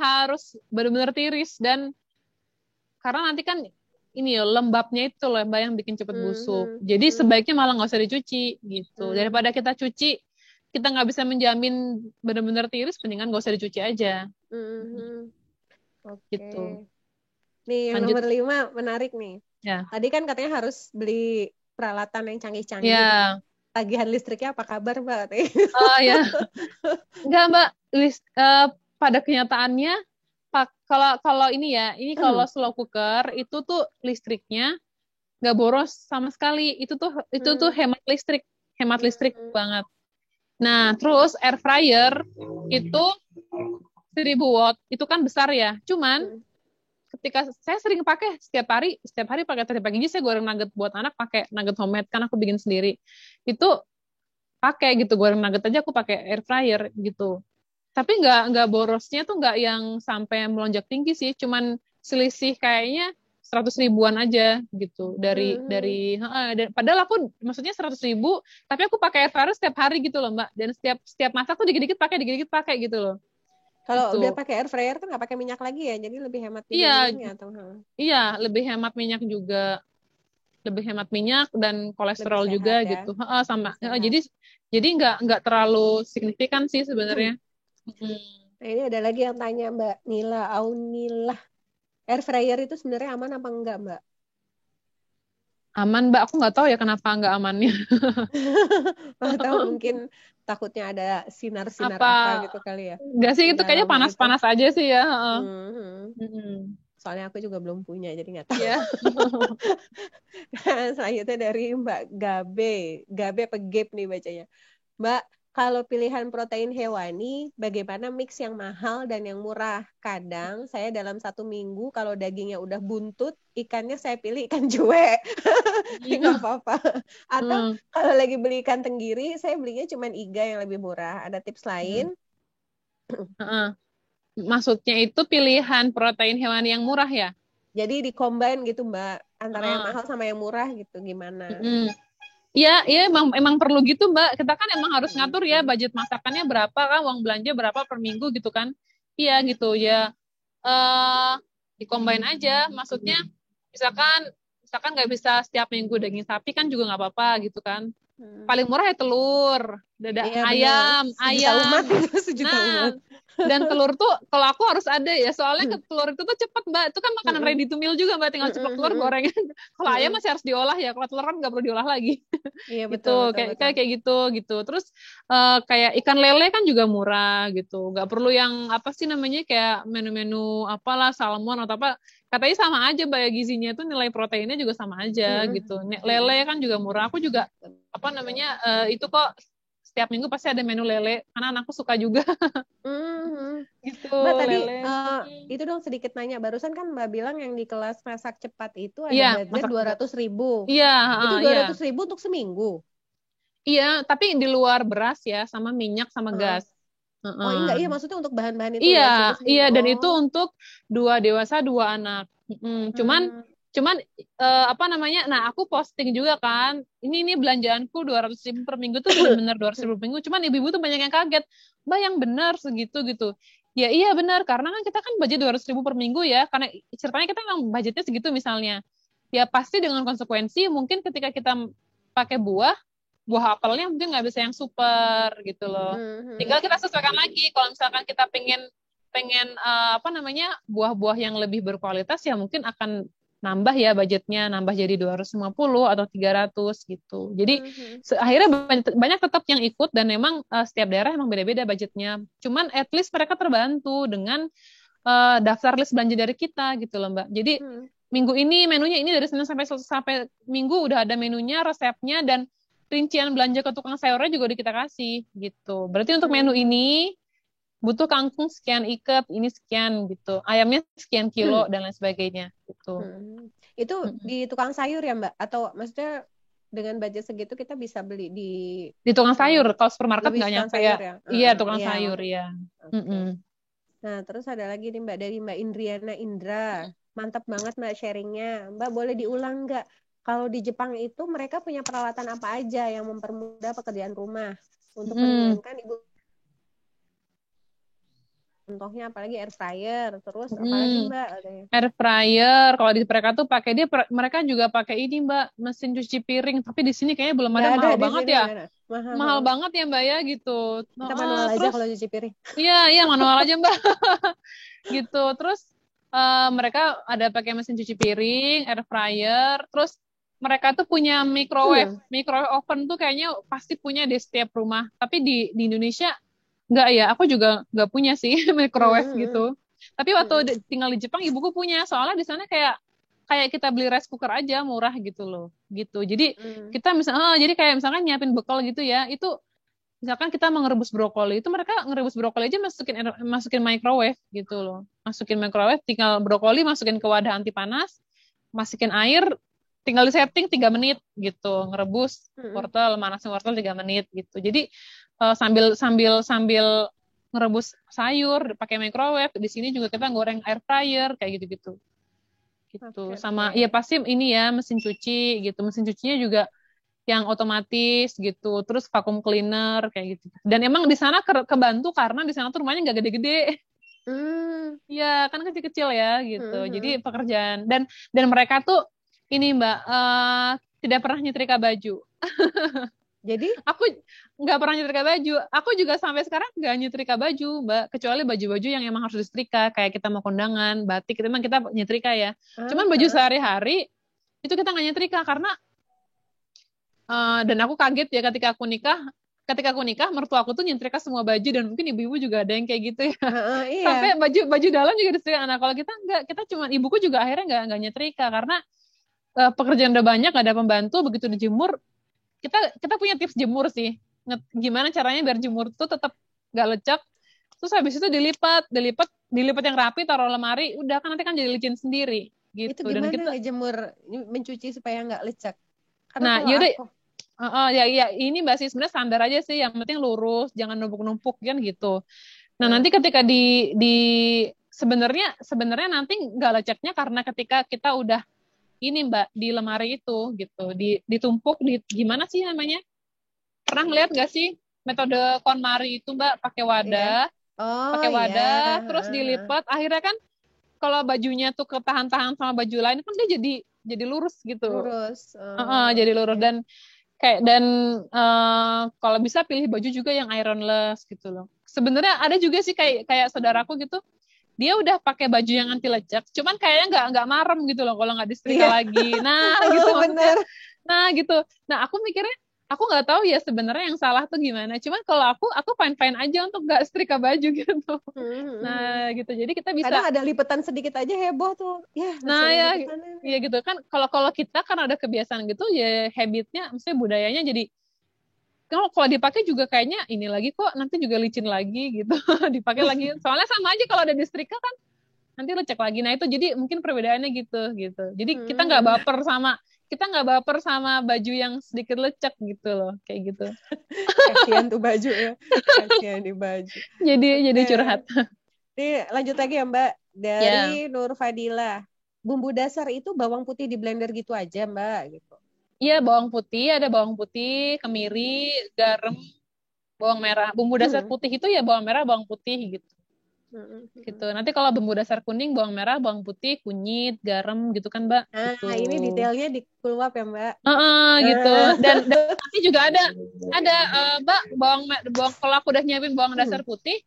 harus benar-benar tiris dan karena nanti kan ini ya lembabnya itu loh Mbak yang bikin cepet busuk. Jadi sebaiknya malah nggak usah dicuci gitu. Daripada kita cuci, kita nggak bisa menjamin benar-benar tiris, mendingan nggak usah dicuci aja. Oke. Gitu. Nih yang Lanjut. nomor 5 menarik nih. Ya. Tadi kan katanya harus beli peralatan yang canggih-canggih. Ya. Tagihan listriknya apa kabar Mbak? Oh ya. Enggak Mbak, pada kenyataannya kalau ini ya, ini kalau slow cooker itu tuh listriknya nggak boros sama sekali. Itu tuh hemat listrik banget. Nah, terus air fryer itu 1000 watt, itu kan besar ya. Cuman ketika saya sering pakai setiap hari pakai tadi pagi saya goreng nugget buat anak pakai nugget homemade kan aku bikin sendiri. Itu pakai gitu goreng nugget aja aku pakai air fryer gitu. Tapi nggak borosnya tuh nggak yang sampai melonjak tinggi sih, cuman selisih kayaknya 100 ribuan aja gitu dari padahal aku maksudnya 100 ribu tapi aku pakai air fryer setiap hari gitu loh Mbak, dan setiap masak tuh dikit-dikit pakai gitu loh. Kalau gitu. udah pakai air fryer tuh nggak pakai minyak lagi ya, jadi lebih hemat minyaknya atau iya lebih hemat minyak juga, lebih hemat minyak dan kolesterol juga ya? Gitu sama jadi nggak terlalu signifikan sih sebenarnya. Nah ini ada lagi yang tanya Mbak Nila Aunila, air fryer itu sebenarnya aman apa enggak Mbak? Aman Mbak, aku nggak tahu ya kenapa nggak amannya. Atau mungkin takutnya ada sinar-sinar apa gitu kali ya? Nggak sih, itu kayaknya panas-panas aja sih ya. Soalnya aku juga belum punya, jadi nggak tahu. Yeah. Selanjutnya dari Mbak Gabe apa Gabe nih bacanya. Mbak, kalau pilihan protein hewani, bagaimana mix yang mahal dan yang murah? Kadang saya dalam 1 minggu kalau dagingnya udah buntut, ikannya saya pilih ikan cuek. Ini nggak apa-apa. Atau kalau lagi beli ikan tenggiri, saya belinya cuma iga yang lebih murah. Ada tips lain? Maksudnya itu pilihan protein hewani yang murah ya? Jadi di-combine gitu Mbak, antara yang mahal sama yang murah gitu, gimana? Iya, emang perlu gitu Mbak. Kita kan emang harus ngatur ya budget masakannya berapa kan, uang belanja berapa per minggu gitu kan. Iya gitu ya. Di-combine aja. Maksudnya misalkan nggak bisa setiap minggu daging sapi kan juga nggak apa-apa gitu kan. Paling murah ya telur, ayam. Umat, sejuta umat. Dan telur tuh kalau aku harus ada ya, soalnya telur itu tuh cepet Mbak, itu kan makanan ready to meal juga Mbak, tinggal ceplok telur goreng. Kalau ayam masih harus diolah ya, kalau telur kan nggak perlu diolah lagi. Iya betul. Kayak gitu. Terus kayak ikan lele kan juga murah gitu, nggak perlu yang apa sih namanya kayak menu-menu apalah salmon atau apa, katanya sama aja Mbak ya, gizinya tuh nilai proteinnya juga sama aja gitu. Lele kan juga murah, aku juga apa namanya itu kok setiap minggu pasti ada menu lele karena anakku suka juga. Gitu. Mbak tadi lele. itu dong sedikit nanya, barusan kan Mbak bilang yang di kelas masak cepat itu ada budget 200.000. Iya. Itu 200.000 untuk seminggu. Iya, tapi di luar beras ya, sama minyak sama gas. Oh enggak, iya maksudnya untuk bahan-bahan itu. Iya, dan itu untuk 2 dewasa 2 anak. Cuman apa namanya? Nah, aku posting juga kan. Ini belanjaanku 200.000 per minggu tuh benar-benar 200.000 per minggu. Cuman ibu-ibu tuh banyak yang kaget. Mbak, yang benar segitu gitu. Ya iya benar, karena kan kita kan budget 200.000 per minggu ya. Karena ceritanya kita memang budgetnya segitu misalnya. Ya pasti dengan konsekuensi mungkin ketika kita pakai buah apelnya mungkin nggak bisa yang super gitu loh. Tinggal kita sesuaikan lagi. Kalau misalkan kita pengen apa namanya buah-buah yang lebih berkualitas ya mungkin akan nambah ya budgetnya, nambah jadi 250 atau 300 gitu. Jadi akhirnya banyak tetap yang ikut dan memang setiap daerah emang beda-beda budgetnya. Cuman at least mereka terbantu dengan daftar list belanja dari kita gitu loh Mbak. Jadi minggu ini menunya ini dari Senin sampai Minggu udah ada menunya, resepnya dan rincian belanja ke tukang sayurnya juga udah kita kasih gitu. Berarti untuk menu ini butuh kangkung sekian ikat, ini sekian gitu. Ayamnya sekian kilo dan lain sebagainya gitu. Itu di tukang sayur ya Mbak? Atau maksudnya dengan budget segitu kita bisa beli di tukang sayur? Kalau supermarket nggak nyampe ya? Iya, tukang iya. sayur ya. Okay. Nah, terus ada lagi nih Mbak dari Mbak Indriana Indra. Mantap banget Mbak sharingnya. Mbak boleh diulang nggak? Kalau di Jepang itu mereka punya peralatan apa aja yang mempermudah pekerjaan rumah untuk meringankan ibu? Contohnya apalagi air fryer, terus apalagi Mbak? Air fryer, kalau di mereka tuh pakai mereka juga pakai ini Mbak, mesin cuci piring. Tapi di sini kayaknya belum ada, mahal banget ya. Mahal banget ya Mbak ya gitu. Kita manual aja kalau cuci piring. Iya manual aja Mbak. Gitu. Terus mereka ada pakai mesin cuci piring, air fryer, terus mereka tuh punya microwave oven tuh kayaknya pasti punya di setiap rumah. Tapi di Indonesia nggak ya, aku juga nggak punya sih microwave gitu. Tapi waktu tinggal di Jepang ibuku punya, soalnya di sana kayak kita beli rice cooker aja murah gitu loh, gitu. Jadi kita jadi kayak misalkan nyiapin bekal gitu ya, itu misalkan kita mau ngerebus brokoli, itu mereka ngerebus brokoli aja masukin microwave gitu loh, masukin microwave, tinggal brokoli masukin ke wadah anti panas, masukin air, tinggal di setting 3 menit gitu, ngerebus wortel, manasin wortel 3 menit gitu. Jadi sambil ngerebus sayur pakai microwave, di sini juga kita goreng air fryer kayak gitu-gitu. Gitu. Sama ya pasti ini ya mesin cuci gitu. Mesin cucinya juga yang otomatis gitu. Terus vacuum cleaner kayak gitu. Dan emang di sana kebantu karena di sana tuh rumahnya nggak gede-gede. Ya kan kecil-kecil ya gitu. Jadi pekerjaan dan mereka tuh ini Mbak tidak pernah nyetrika baju. Jadi aku nggak pernah nyetrika baju. Aku juga sampai sekarang nggak nyetrika baju, Mbak. Kecuali baju-baju yang emang harus disetrika, kayak kita mau kondangan, batik, itu emang kita nyetrika ya. Cuman baju sehari-hari itu kita nggak nyetrika karena dan aku kaget ya ketika aku nikah, mertua aku tuh nyetrika semua baju dan mungkin ibu-ibu juga ada yang kayak gitu ya. Iya. Sampai baju dalam juga disetrika. Nah kalau kita nggak, kita cuma ibuku juga akhirnya nggak nyetrika karena pekerjaan udah banyak, nggak ada pembantu, begitu dijemur. Kita punya tips jemur sih. gimana caranya biar jemur tuh tetap nggak lecek. Terus habis itu dilipat yang rapi, taruh lemari, udah kan nanti kan jadi licin sendiri Itu gitu. Dan gimana kita, ngejemur, mencuci supaya nggak lecek? Karena nah kalau yaudah, aku, ya ini Mbak sih sebenarnya standar aja sih, yang penting lurus, jangan numpuk-numpuk kan gitu. Nah nah, nanti ketika di sebenarnya nanti nggak leceknya karena ketika kita udah ini Mbak di lemari itu gitu, ditumpuk gimana sih namanya? Pernah ngeliat nggak sih metode KonMari itu Mbak pakai iya. wadah, Oh iya. terus dilipat, akhirnya kan kalau bajunya tuh ketahan-tahan sama baju lain kan dia jadi lurus gitu. Lurus. Jadi lurus Oke. dan kalau bisa pilih baju juga yang ironless gitu loh. Sebenarnya ada juga sih kayak saudaraku gitu, dia udah pakai baju yang anti lecek, cuman kayaknya nggak marem gitu loh kalau nggak disetrika Iya. lagi. Nah gitu maksudnya. Bener. Nah gitu. Nah aku mikirnya, aku nggak tahu ya sebenarnya yang salah tuh gimana. Cuman kalau aku fine-fine aja untuk nggak setrika baju gitu. Nah gitu. Jadi kita bisa. Kadang ada lipetan sedikit aja heboh tuh. Ya, masih Nah ada ya, lipetannya. ya gitu kan. Kalau kita kan ada kebiasaan gitu, ya habitnya, maksudnya budayanya jadi kalau dipakai juga kayaknya ini lagi kok nanti juga licin lagi gitu. Dipakai lagi. Soalnya sama aja kalau ada disetrika kan nanti lecek lagi. Nah itu jadi mungkin perbedaannya gitu. Jadi kita nggak baper sama baju yang sedikit lecek gitu loh, kayak gitu. Kasihan tuh baju ya. Kasihan di baju. Jadi curhat. Nih, lanjut lagi ya Mbak. Dari Nur Fadila. Bumbu dasar itu bawang putih di blender gitu aja Mbak gitu. Iya, bawang putih, ada bawang putih, kemiri, garam, bawang merah. Bumbu dasar putih itu ya bawang merah, bawang putih gitu. Gitu. Nanti kalau bumbu dasar kuning, bawang merah, bawang putih, kunyit, garam gitu kan, Mbak. Nah, gitu. ini detailnya di keluap ya, Mbak. Gitu. Dan nanti juga ada Mbak, bawang kalau aku udah nyiapin bawang dasar putih,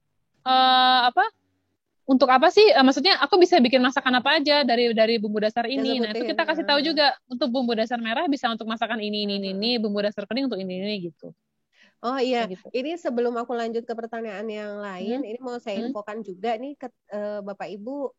untuk apa sih? Maksudnya aku bisa bikin masakan apa aja dari bumbu dasar ini. Nah, itu kita kasih tahu juga untuk bumbu dasar merah bisa untuk masakan ini, bumbu dasar kuning untuk ini gitu. Oh iya, gitu. Ini sebelum aku lanjut ke pertanyaan yang lain, ini mau saya infokan juga nih ke Bapak Ibu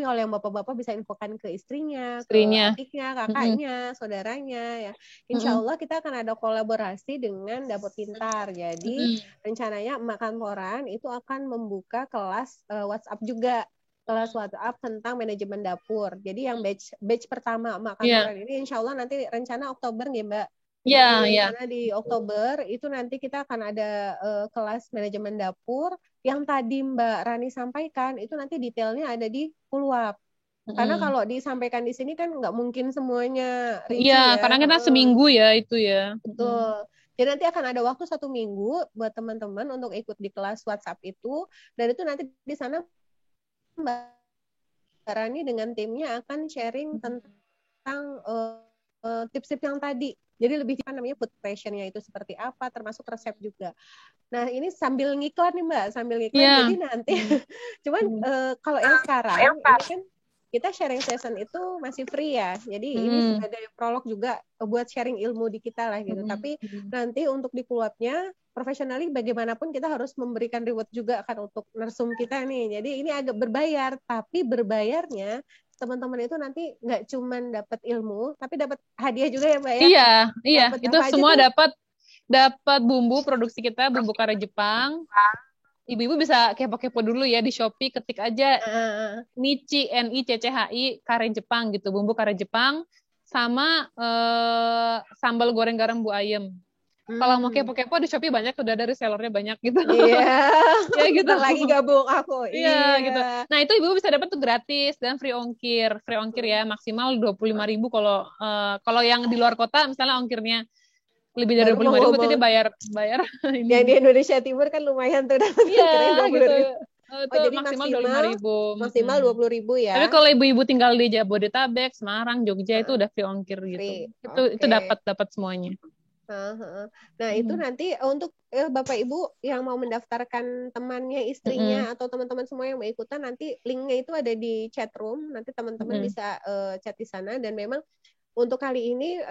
kalau yang bapak-bapak bisa infokan ke istrinya, ke adiknya, kakaknya, saudaranya ya. Insya Allah kita akan ada kolaborasi dengan Dapur Pintar. Jadi rencananya Emak Kantoran itu akan membuka kelas WhatsApp juga. Kelas WhatsApp tentang manajemen dapur. Jadi yang batch pertama Emak Kantoran ini insya Allah nanti rencana Oktober nih Mbak. Karena di Oktober itu nanti kita akan ada kelas manajemen dapur yang tadi Mbak Rani sampaikan itu nanti detailnya ada di Kulwap. Karena kalau disampaikan di sini kan nggak mungkin semuanya rinci ya. Karena kita seminggu ya itu ya. Betul. Jadi nanti akan ada waktu 1 minggu buat teman-teman untuk ikut di kelas WhatsApp itu. Dan itu nanti di sana Mbak Rani dengan timnya akan sharing tentang tips-tips yang tadi. Jadi lebih namanya food passion-nya itu seperti apa, termasuk resep juga. Nah ini sambil ngiklan nih Mbak, Jadi nanti, cuman kalau yang sekarang ini kan kita sharing session itu masih free ya. Jadi ini sebagai prolog juga buat sharing ilmu di kita lah gitu. Tapi nanti untuk di keluarnya profesionally bagaimanapun kita harus memberikan reward juga kan untuk narsum kita nih. Jadi ini agak berbayar, tapi berbayarnya teman-teman itu nanti nggak cuman dapat ilmu, tapi dapat hadiah juga ya Mbak ya? Iya. Itu semua dapat bumbu produksi kita, bumbu kare Jepang. Ibu-ibu bisa kepo-kepo dulu ya di Shopee, ketik aja Nichi NICCHI kare Jepang gitu, bumbu kare Jepang sama sambal goreng garam Bu Ayem. Kalau mau kepo-kepo di Shopee banyak, udah ada resellernya banyak gitu. Iya. Ya gitu. Lagi gabung aku. Iya gitu. Nah itu ibu bisa dapat tuh gratis dan free ongkir ya maksimal 25.000 kalau yang di luar kota misalnya ongkirnya lebih dari 25.000 berarti dia bayar. Yang di Indonesia Timur kan lumayan tuh dapat ongkirnya 20.000. Gitu. Jadi maksimal 25.000. Maksimal 20.000 ya. Tapi kalau ibu-ibu tinggal di Jabodetabek, Semarang, Jogja itu udah free ongkir gitu. Itu dapat semuanya. Nah itu nanti untuk Bapak Ibu yang mau mendaftarkan temannya, istrinya atau teman-teman semua yang mau ikutan, nanti linknya itu ada di chat room, nanti teman-teman bisa chat di sana. Dan memang untuk kali ini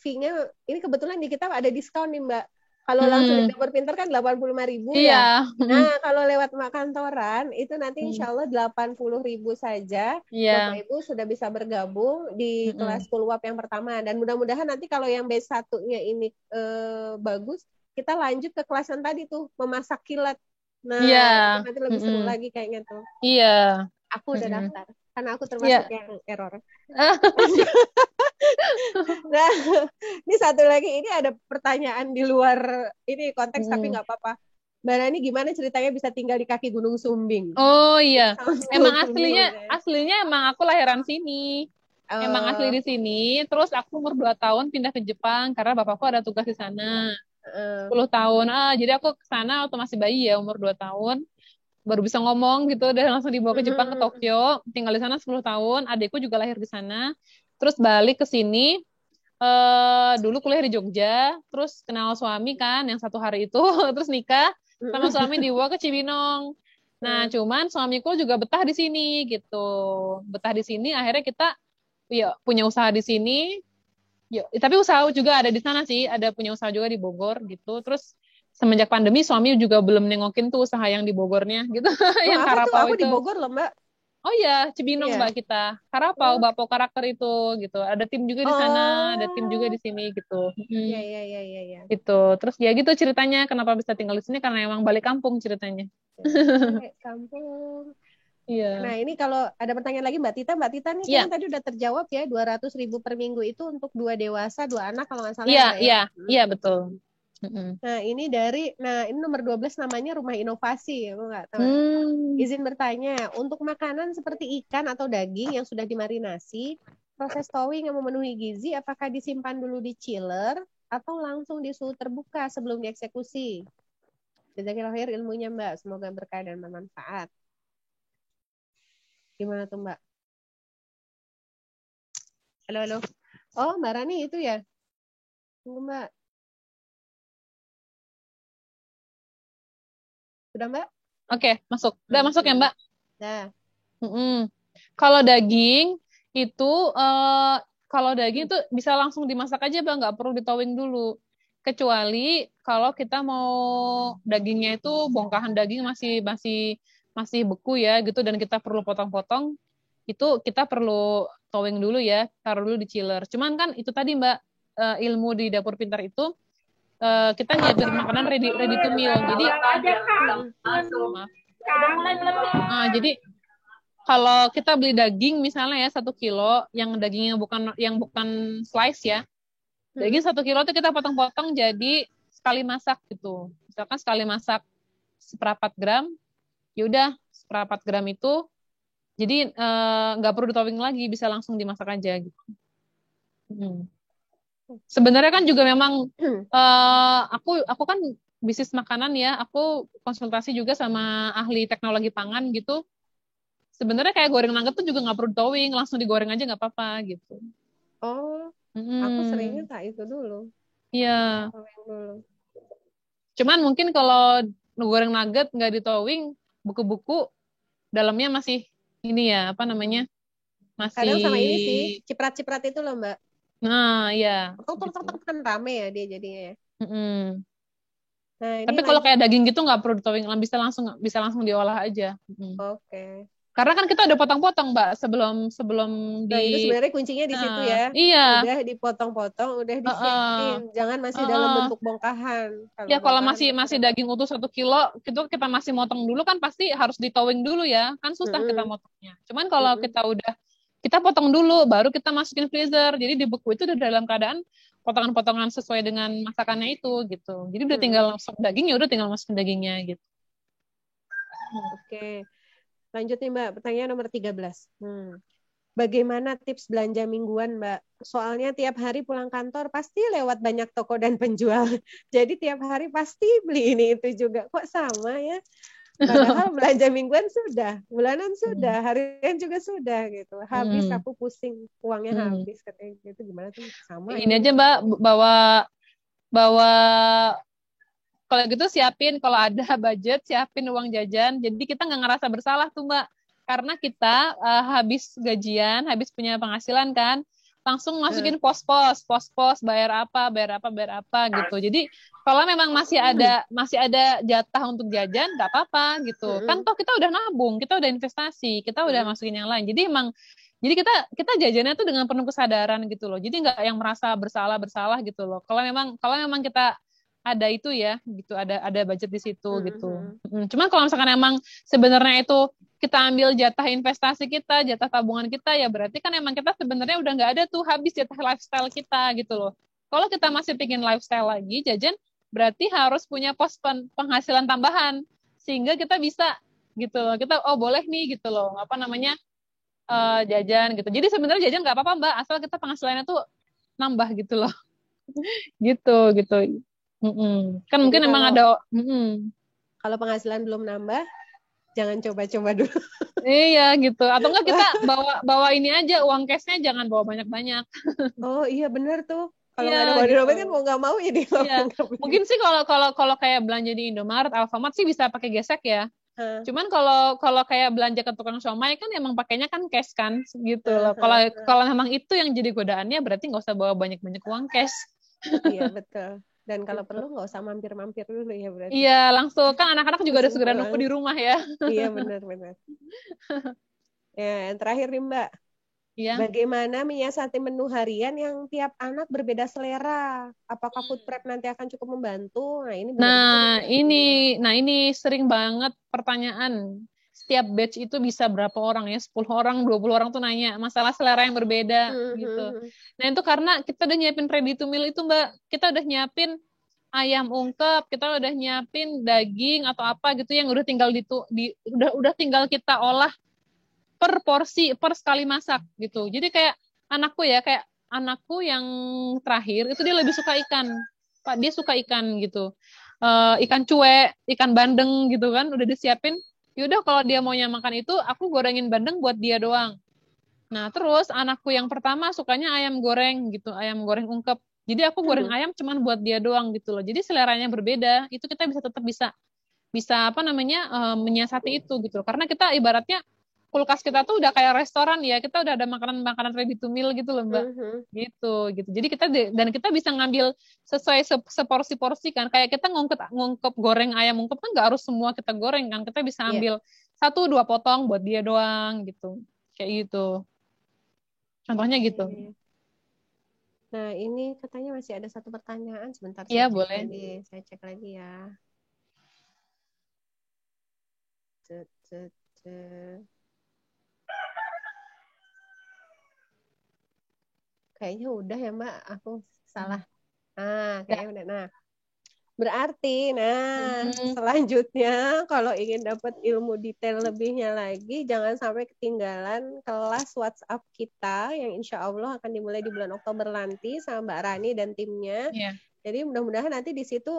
fee-nya ini kebetulan di kita ada diskon nih Mbak. Kalau langsung di Dapur Pintar kan 85.000 ya. Nah, kalau lewat Emak Kantoran itu nanti insya Allah 80.000 saja. Bapak Ibu sudah bisa bergabung di kelas Kulwap yang pertama. Dan mudah-mudahan nanti kalau yang batch 1-nya ini bagus, kita lanjut ke kelas yang tadi tuh, memasak kilat. Nah, Iya. itu nanti lebih seru Mm-mm. lagi kayaknya tuh. Iya. Aku udah Mm-mm. daftar, karena aku Iya. termasuk yang error. Nah, ini satu lagi, ini ada pertanyaan di luar ini konteks, tapi Mm-mm. nggak apa-apa. Mbak Nani gimana ceritanya bisa tinggal di kaki Gunung Sumbing? Oh iya. Sama Emang Sumbing ya. aslinya emang aku lahiran sini. Emang asli di sini. Terus aku umur 2 tahun pindah ke Jepang karena bapakku ada tugas di sana. 10 tahun. Jadi aku ke sana waktu masih bayi ya, umur 2 tahun. Baru bisa ngomong gitu, udah langsung dibawa ke Jepang ke Tokyo. Tinggal di sana 10 tahun. Adikku juga lahir di sana. Terus balik ke sini. Dulu kuliah di Jogja. Terus kenal suami kan yang 1 hari itu. Terus nikah. Sama suami dibawa ke Cibinong. Nah, cuman suamiku juga betah di sini gitu. Betah di sini, akhirnya kita ya punya usaha di sini. Ya, tapi usaha juga ada di sana sih, ada punya usaha juga di Bogor gitu. Terus semenjak pandemi suami juga belum nengokin tuh usaha yang di Bogornya gitu, yang Apa tuh? Karapau Aku di itu. Bogor loh, Mbak. Oh iya, Cibinong Iya. Mbak kita. Karapau, Bapo karakter itu gitu. Ada tim juga di sana, ada tim juga di sini gitu. Iya, iya, iya, iya, iya. Gitu. Terus ya gitu ceritanya kenapa bisa tinggal di sini karena emang balik kampung ceritanya. Balik kampung. Iya. Nah, ini kalau ada pertanyaan lagi Mbak Tita nih Iya. kayaknya tadi udah terjawab ya, 200.000 per minggu itu untuk 2 dewasa, 2 anak kalau nggak salah Iya, ya, Mbak ya. iya, iya betul. Nah, ini nomor 12 namanya Rumah Inovasi, aku nggak tahu. Izin bertanya, untuk makanan seperti ikan atau daging yang sudah dimarinasi, proses thawing yang memenuhi gizi, apakah disimpan dulu di chiller atau langsung di suhu terbuka sebelum dieksekusi? Jazakillah khair ilmunya Mbak, semoga berkah dan bermanfaat. Gimana tuh Mbak? Halo, halo. Oh, Mbak Rani itu ya? Tunggu Mbak. Sudah Mbak? Oke, masuk. Udah masuk ya Mbak? Nah. Kalau daging itu bisa langsung dimasak aja Bang, nggak perlu ditowing dulu. Kecuali kalau kita mau dagingnya itu bongkahan daging masih beku ya gitu dan kita perlu potong-potong, itu kita perlu towing dulu ya, taruh dulu di chiller. Cuman kan itu tadi Mbak, ilmu di dapur pintar itu kita nyiapin makanan ready to meal. Jadi jadi kalau kita beli daging misalnya ya 1 kilo, yang dagingnya bukan slice ya, daging 1 kilo itu kita potong-potong jadi sekali masak gitu. Misalkan sekali masak 1/4 gram, yaudah 1/4 gram itu jadi nggak perlu ditowing lagi, bisa langsung dimasak aja gitu. Sebenarnya kan juga memang aku kan bisnis makanan ya, aku konsultasi juga sama ahli teknologi pangan gitu. Sebenarnya kayak goreng nugget tuh juga nggak perlu towing, langsung digoreng aja nggak apa-apa gitu. Oh, aku seringnya tak itu dulu. Iya. Dulu. Cuman mungkin kalau goreng nugget nggak ditowing, buku-buku dalamnya masih ini ya, apa namanya? Masih. Kadang sama ini sih, ciprat-ciprat itu loh Mbak. Nah, iya. Tok kan rame ya dia jadinya ya. Nah, ini tapi kalau kayak daging gitu nggak perlu ditowing, bisa langsung diolah aja. Oke. Karena kan kita udah potong-potong Mbak sebelum Nah, itu sebenarnya kuncinya di situ ya. Iya. Udah dipotong-potong, udah disiapin. Jangan masih dalam bentuk bongkahan. Kalau masih daging utuh 1 kilo, itu kita masih motong dulu kan pasti harus ditowing dulu ya. Kan susah kita motongnya. Cuman kalau kita potong dulu, baru kita masukin freezer. Jadi di beku itu udah dalam keadaan potongan-potongan sesuai dengan masakannya itu gitu. Jadi udah tinggal masuk daging, ya udah tinggal masukin dagingnya gitu. Oke. Lanjut nih Mbak, pertanyaan nomor 13. Bagaimana tips belanja mingguan Mbak? Soalnya tiap hari pulang kantor pasti lewat banyak toko dan penjual. Jadi tiap hari pasti beli ini itu juga. Kok sama ya? Padahal belanja mingguan sudah, bulanan sudah, harian juga sudah gitu. Habis aku pusing, uangnya habis katanya gitu. Gimana tuh? Sama. Ini aja Mbak, bawa kalau gitu siapin, kalau ada budget siapin uang jajan. Jadi kita nggak ngerasa bersalah tuh Mbak, karena kita habis gajian, habis punya penghasilan kan, langsung masukin pos-pos, bayar apa gitu. Jadi kalau memang masih ada jatah untuk jajan, nggak apa-apa gitu. Kan toh kita udah nabung, kita udah investasi, kita udah masukin yang lain. Jadi kita jajannya tuh dengan penuh kesadaran gitu loh. Jadi nggak yang merasa bersalah gitu loh. Kalau memang kita ada itu ya gitu, ada budget di situ gitu. Mhm. Cuman kalau misalkan emang sebenarnya itu kita ambil jatah investasi kita, jatah tabungan kita, ya berarti kan emang kita sebenarnya udah nggak ada tuh, habis jatah lifestyle kita gitu loh. Kalau kita masih bikin lifestyle lagi, jajan, berarti harus punya pos penghasilan tambahan sehingga kita bisa gitu loh. Kita boleh nih gitu loh, apa namanya, jajan gitu. Jadi sebenarnya jajan nggak apa-apa Mbak, asal kita penghasilannya tuh nambah gitu loh. Gitu. Kan Jadi mungkin emang ada. kalau penghasilan belum nambah, jangan coba-coba dulu. Iya gitu. Atau enggak kita bawa ini aja, uang cashnya jangan bawa banyak-banyak. Oh iya benar tuh. Kalau nggak ada Iya mau gitu. kan mau nggak mau jadi Iya. Mungkin sih kalau kayak belanja di Indomaret, Alfamart sih bisa pakai gesek ya. Cuman kalau kayak belanja ke tukang somai kan emang pakainya kan cash kan gitu loh. Kalau memang itu yang jadi godaannya, berarti nggak usah bawa banyak-banyak uang cash. Iya betul. Dan kalau perlu nggak usah mampir-mampir dulu ya berarti. Iya, langsung kan anak-anak juga udah segera nunggu di rumah ya. Iya benar. Ya, yang terakhir nih Mbak. Iya. Bagaimana menyiasati menu harian yang tiap anak berbeda selera? Apakah food prep nanti akan cukup membantu? Ini sering banget pertanyaan. Setiap batch itu bisa berapa orang ya? 10 orang, 20 orang tuh nanya masalah selera yang berbeda gitu. Nah, itu karena kita udah nyiapin ready to meal itu, Mbak. Kita udah nyiapin ayam ungkep, kita udah nyiapin daging atau apa gitu yang udah tinggal udah tinggal kita olah per porsi, per sekali masak gitu. Jadi kayak anakku yang terakhir itu dia lebih suka ikan. Pak, dia suka ikan gitu. Ikan cuek, ikan bandeng gitu kan, udah disiapin. Yaudah kalau dia maunya makan itu, aku gorengin bandeng buat dia doang. Nah, terus anakku yang pertama sukanya ayam goreng gitu, ayam goreng ungkep. Jadi aku goreng ayam cuman buat dia doang gitu loh. Jadi seleranya berbeda, itu kita tetap bisa menyiasati itu gitu. Karena kita ibaratnya kulkas kita tuh udah kayak restoran ya, kita udah ada makanan-makanan ready to meal gitu loh Mbak. Gitu. Jadi kita bisa ngambil sesuai seporsi-porsi kan. Kayak kita ngungkep goreng ayam ungkep kan nggak harus semua kita goreng kan. Kita bisa ambil 1-2 potong buat dia doang gitu. Kayak gitu. Contohnya gitu. Nah, ini katanya masih ada satu pertanyaan. Sebentar saya boleh. Saya cek lagi ya. Kayaknya udah ya Mbak, aku salah. Kayaknya udah. Nah, berarti selanjutnya kalau ingin dapat ilmu detail lebihnya lagi, jangan sampai ketinggalan kelas WhatsApp kita yang insya Allah akan dimulai di bulan Oktober nanti sama Mbak Rani dan timnya. Jadi mudah-mudahan nanti di situ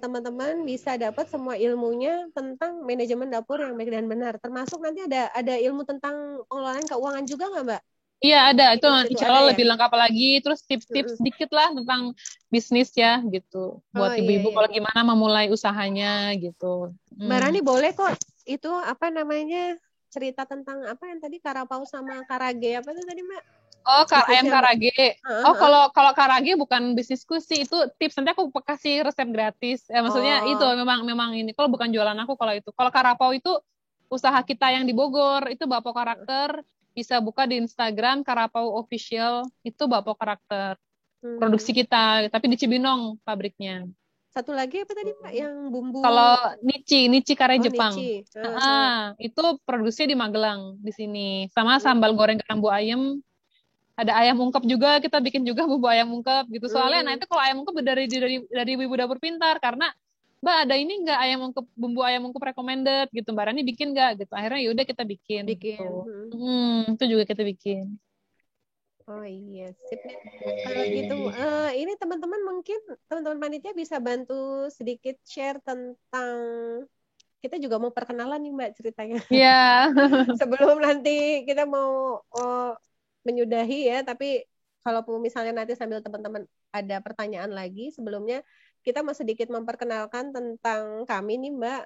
teman-teman bisa dapat semua ilmunya tentang manajemen dapur yang baik dan benar. Termasuk nanti ada ilmu tentang pengelolaan keuangan juga nggak Mbak? Iya ada, itu insya Allah lebih lengkap lagi. Terus tips-tips sedikit lah tentang bisnis ya gitu. Buat ibu-ibu kalau gimana memulai usahanya gitu. Mbak Rani boleh kok itu cerita tentang apa yang tadi karapau sama karage apa itu tadi Mbak? Oh, ayam karage. Kalau karage bukan bisnisku sih, itu tips, nanti aku kasih resep gratis. Maksudnya itu memang ini. Kalau bukan jualan aku kalau itu. Kalau karapau itu usaha kita yang di Bogor, itu Bapo Karakter. Bisa buka di Instagram Karapau Official, itu Bapo Karakter. Produksi kita, tapi di Cibinong pabriknya. Satu lagi apa tadi Pak yang bumbu? Kalau Nichi kare Jepang. Nichi. Itu produksinya di Magelang di sini. Sama sambal goreng kerambu ayam. Ada ayam ungkep juga, kita bikin juga bumbu ayam ungkep gitu. Soalnya itu kalau ayam ungkep dari Ibu Dapur Pintar, karena Mbak ada ini nggak bumbu ayam ungkep recommended gitu, Mbak Rani bikin nggak gitu. Akhirnya yaudah kita bikin. Gitu. Itu juga kita bikin. Oh iya, sip. Kalau gitu, ini teman-teman panitia bisa bantu sedikit share tentang, kita juga mau perkenalan nih Mbak ceritanya. Iya. Sebelum nanti kita mau menyudahi ya, tapi kalau misalnya nanti sambil teman-teman ada pertanyaan lagi, sebelumnya kita mau sedikit memperkenalkan tentang kami nih Mbak.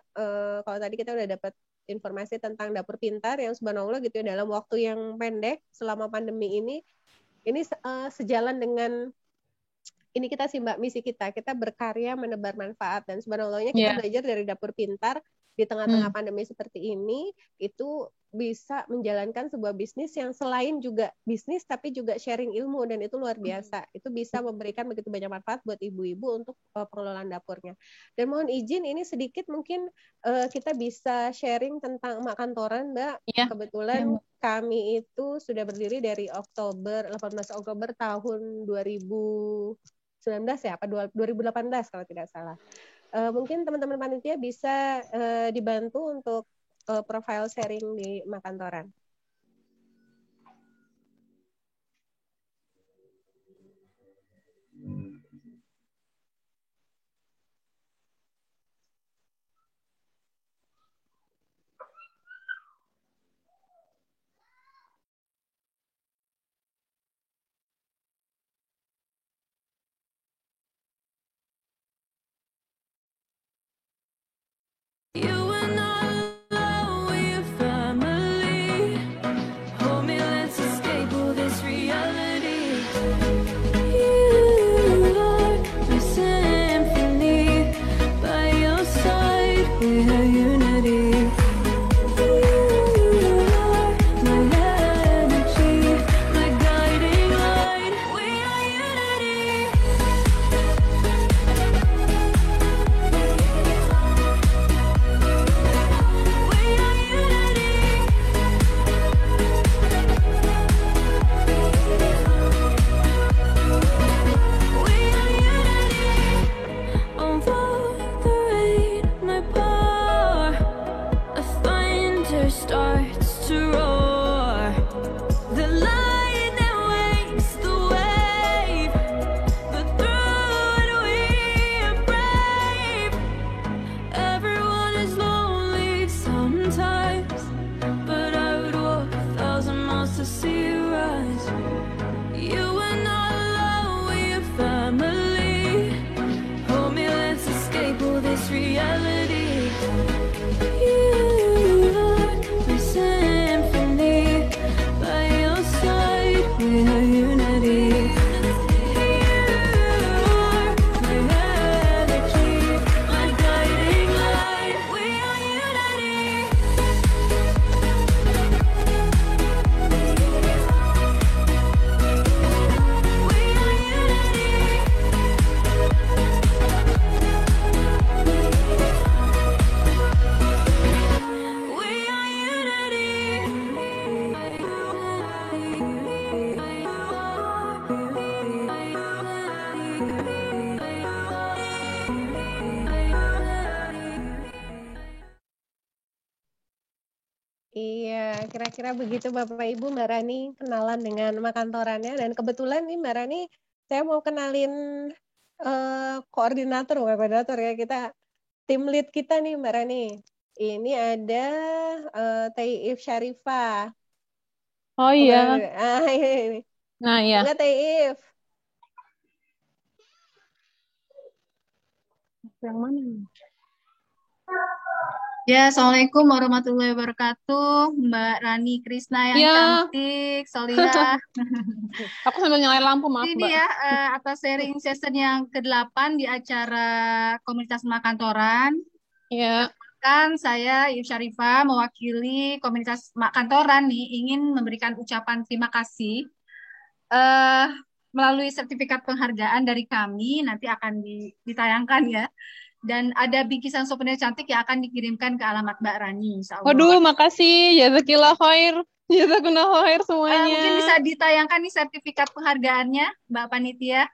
Kalau tadi kita udah dapat informasi tentang Dapur Pintar yang subhanallah gitu ya, dalam waktu yang pendek selama pandemi ini sejalan dengan ini kita sih Mbak, misi kita berkarya menebar manfaat, dan subhanallahnya kita belajar dari Dapur Pintar di tengah-tengah pandemi seperti ini, itu bisa menjalankan sebuah bisnis yang selain juga bisnis tapi juga sharing ilmu, dan itu luar biasa. Itu bisa memberikan begitu banyak manfaat buat ibu-ibu untuk pengelolaan dapurnya. Dan mohon izin ini sedikit mungkin kita bisa sharing tentang emak kantoran, Mbak. Iya. Kebetulan kami itu sudah berdiri dari 18 Oktober tahun 2019 ya, apa 2018 kalau tidak salah. Mungkin teman-teman panitia bisa dibantu untuk profile sharing di Makantoran. Iya, kira-kira begitu Bapak Ibu, Mbak Rani kenalan dengan Makantorannya. Dan kebetulan nih Mbak Rani, saya mau kenalin koordinator, bukan koordinator ya, kita tim lead kita nih Mbak Rani. Ini ada Taif Syarifah. Oh iya. Ini. Nah iya. Enggak Taif. Yang mana? Ya, Assalamualaikum warahmatullahi wabarakatuh. Mbak Rani Krisna yang cantik, solihah. Aku sambil nyalain lampu, maaf Ini Mbak. ya, atas sharing session yang ke-8 di acara Komunitas Makantoran. Iya. Kan saya Yuf Syarifah mewakili Komunitas Makantoran nih, ingin memberikan ucapan terima kasih melalui sertifikat penghargaan dari kami, nanti akan ditayangkan ya. Dan ada bingkisan souvenir cantik yang akan dikirimkan ke alamat Mbak Rani, insyaallah. Waduh, makasih. Jazakillah khair. Jazakumullah khair semuanya. Mungkin bisa ditayangkan nih sertifikat penghargaannya, Mbak Panitia.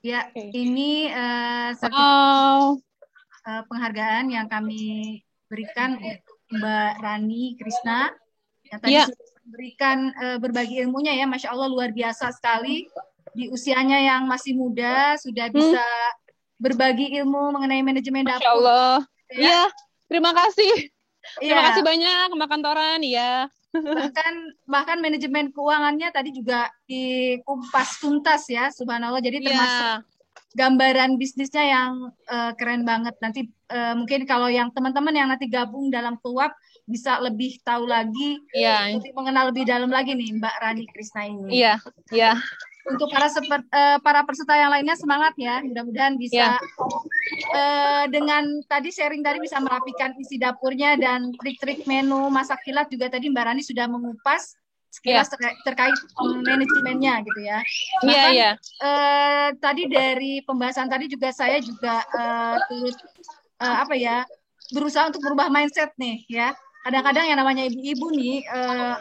Ya, ini sertifikat penghargaan yang kami berikan untuk Mbak Rani Krisna yang tadi sudah memberikan berbagi ilmunya ya, Masya Allah luar biasa sekali. Di usianya yang masih muda sudah bisa berbagi ilmu mengenai manajemen dapur. Masya Allah. Iya, terima kasih. Ya. Terima kasih banyak Makantoran, ya. Bahkan manajemen keuangannya tadi juga dikumpas tuntas ya, subhanallah. Jadi termasuk gambaran bisnisnya yang keren banget. Nanti mungkin kalau yang teman-teman yang nanti gabung dalam Tuap bisa lebih tahu lagi, lebih mengenal lebih dalam lagi nih Mbak Rani Krisna ini. Iya, iya. untuk para peserta yang lainnya semangat ya. Mudah-mudahan bisa dengan tadi sharing tadi bisa merapikan isi dapurnya dan trik-trik menu masak kilat juga tadi Mbak Rani sudah mengupas sekilas terkait manajemennya gitu ya. Bahkan tadi dari pembahasan tadi juga saya juga turut berusaha untuk berubah mindset nih ya. Kadang-kadang yang namanya ibu-ibu nih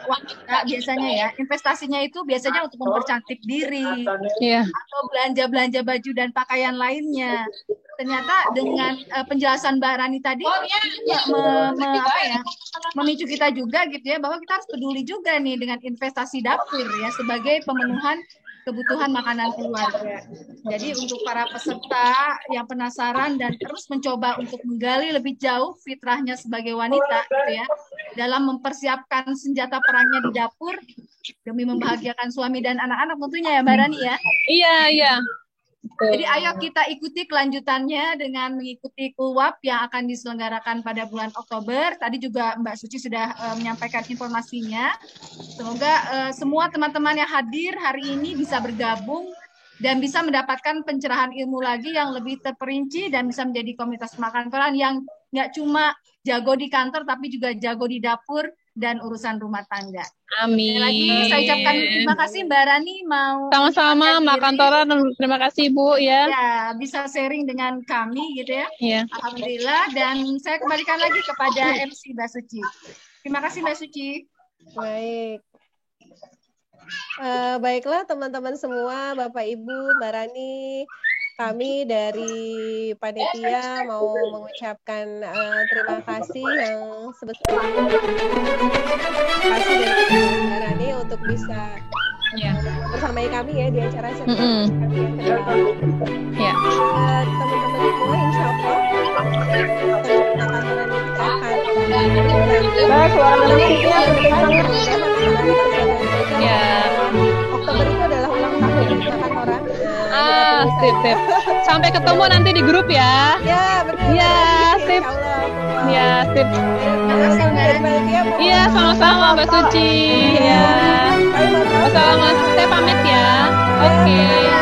wanita biasanya ya investasinya itu biasanya untuk mempercantik diri atau belanja baju dan pakaian lainnya. Ternyata dengan penjelasan Mbak Rani tadi memicu kita juga gitu ya bahwa kita harus peduli juga nih dengan investasi dapur ya sebagai pemenuhan kebutuhan makanan keluarga. Jadi untuk para peserta yang penasaran dan terus mencoba untuk menggali lebih jauh fitrahnya sebagai wanita gitu ya, dalam mempersiapkan senjata perangnya di dapur demi membahagiakan suami dan anak-anak tentunya ya Mbak Rani ya. Iya. Jadi ayo kita ikuti kelanjutannya dengan mengikuti KUWAP yang akan diselenggarakan pada bulan Oktober. Tadi juga Mbak Suci sudah menyampaikan informasinya. Semoga semua teman-teman yang hadir hari ini bisa bergabung dan bisa mendapatkan pencerahan ilmu lagi yang lebih terperinci dan bisa menjadi komunitas kantoran yang nggak cuma jago di kantor tapi juga jago di dapur dan urusan rumah tangga. Amin. Lagi saya ucapkan terima kasih Mbak Rani mau sama-sama Mbak Kantoran, terima kasih Bu ya. Ya, bisa sharing dengan kami gitu ya. Iya. Alhamdulillah dan saya kembalikan lagi kepada MC Mbak Suci. Terima kasih Mbak Suci. Baik. Baiklah teman-teman semua, Bapak Ibu, Mbak Rani, kami dari panitia mau mengucapkan terima kasih yang sebesar-besarnya dari Mbak Rani untuk bisa bersamai kami ya di acara kami yang kedua. Teman-teman semua, insya Allah kantoran kita akan Oktober itu adalah ulang tahun kantoran. Sip. Sampai ketemu nanti di grup ya. Ya, benar. Ya, sip. Ya, sip. Iya, sama-sama Mbak Suci. Ya. Wassalamualaikum. Saya pamit ya. Oke. Ya.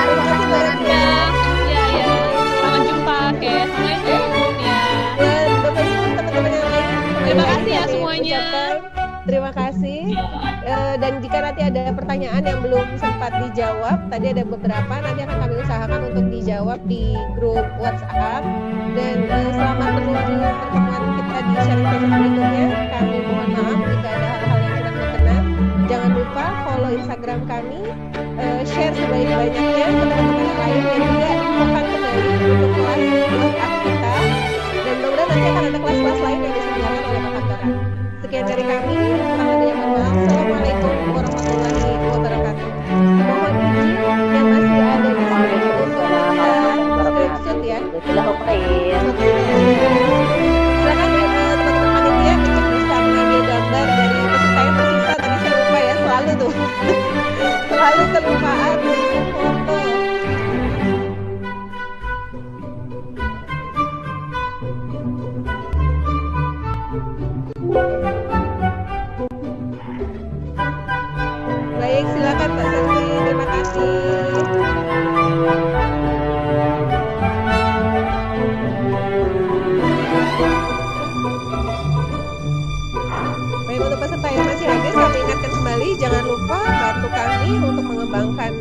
Sampai jumpa. Oke. Assalamualaikum ya. Dan Bapak Ibu, teman-teman yang lain. Terima kasih ya semuanya. Terima kasih. Dan jika nanti ada pertanyaan yang belum sempat dijawab, tadi ada beberapa, nanti akan kami usahakan untuk dijawab di grup WhatsApp. Dan selamat menuju pertemuan kita di sharing session berikutnya. Kami mohon maaf jika ada hal-hal yang kurang berkenan. Jangan lupa follow Instagram kami, share sebaik-banyaknya ke teman-teman yang lain, dan juga infokan kembali untuk kelas WhatsApp kita. Dan mudah-mudahan nanti akan ada kelas-kelas lain yang disediakan oleh kantoran. Sekian dari kami, kurang lebihnya mohon maaf. Assalamualaikum warahmatullahi wabarakatuh. Mohon izin yang masih ada di sini untuk screenshot ya. Silakan teman-teman panitia untuk bisa mengambil gambar dari peserta yang tersisa. Tadi saya lupa ya, selalu tuh. Selalu kelupaan untuk foto. Baik, silakan Mbak Serti. Terima kasih. Baik, untuk peserta yang masih hadir, kami ingatkan kembali, jangan lupa bantu kami untuk mengembangkan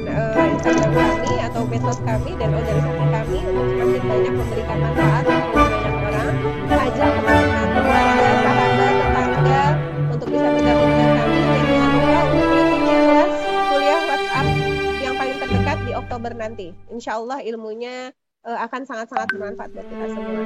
Instagram kami atau medsos kami dan organisasi kami untuk semakin banyak memberikan manfaat untuk banyak orang. Ajak teman-teman, keluarga, sahabat, tetangga untuk bisa bergabung dengan kami. Dan jangan lupa untuk mengikuti kelas kuliah WhatsApp yang paling terdekat di Oktober nanti. Insya Allah ilmunya akan sangat-sangat bermanfaat buat kita semua.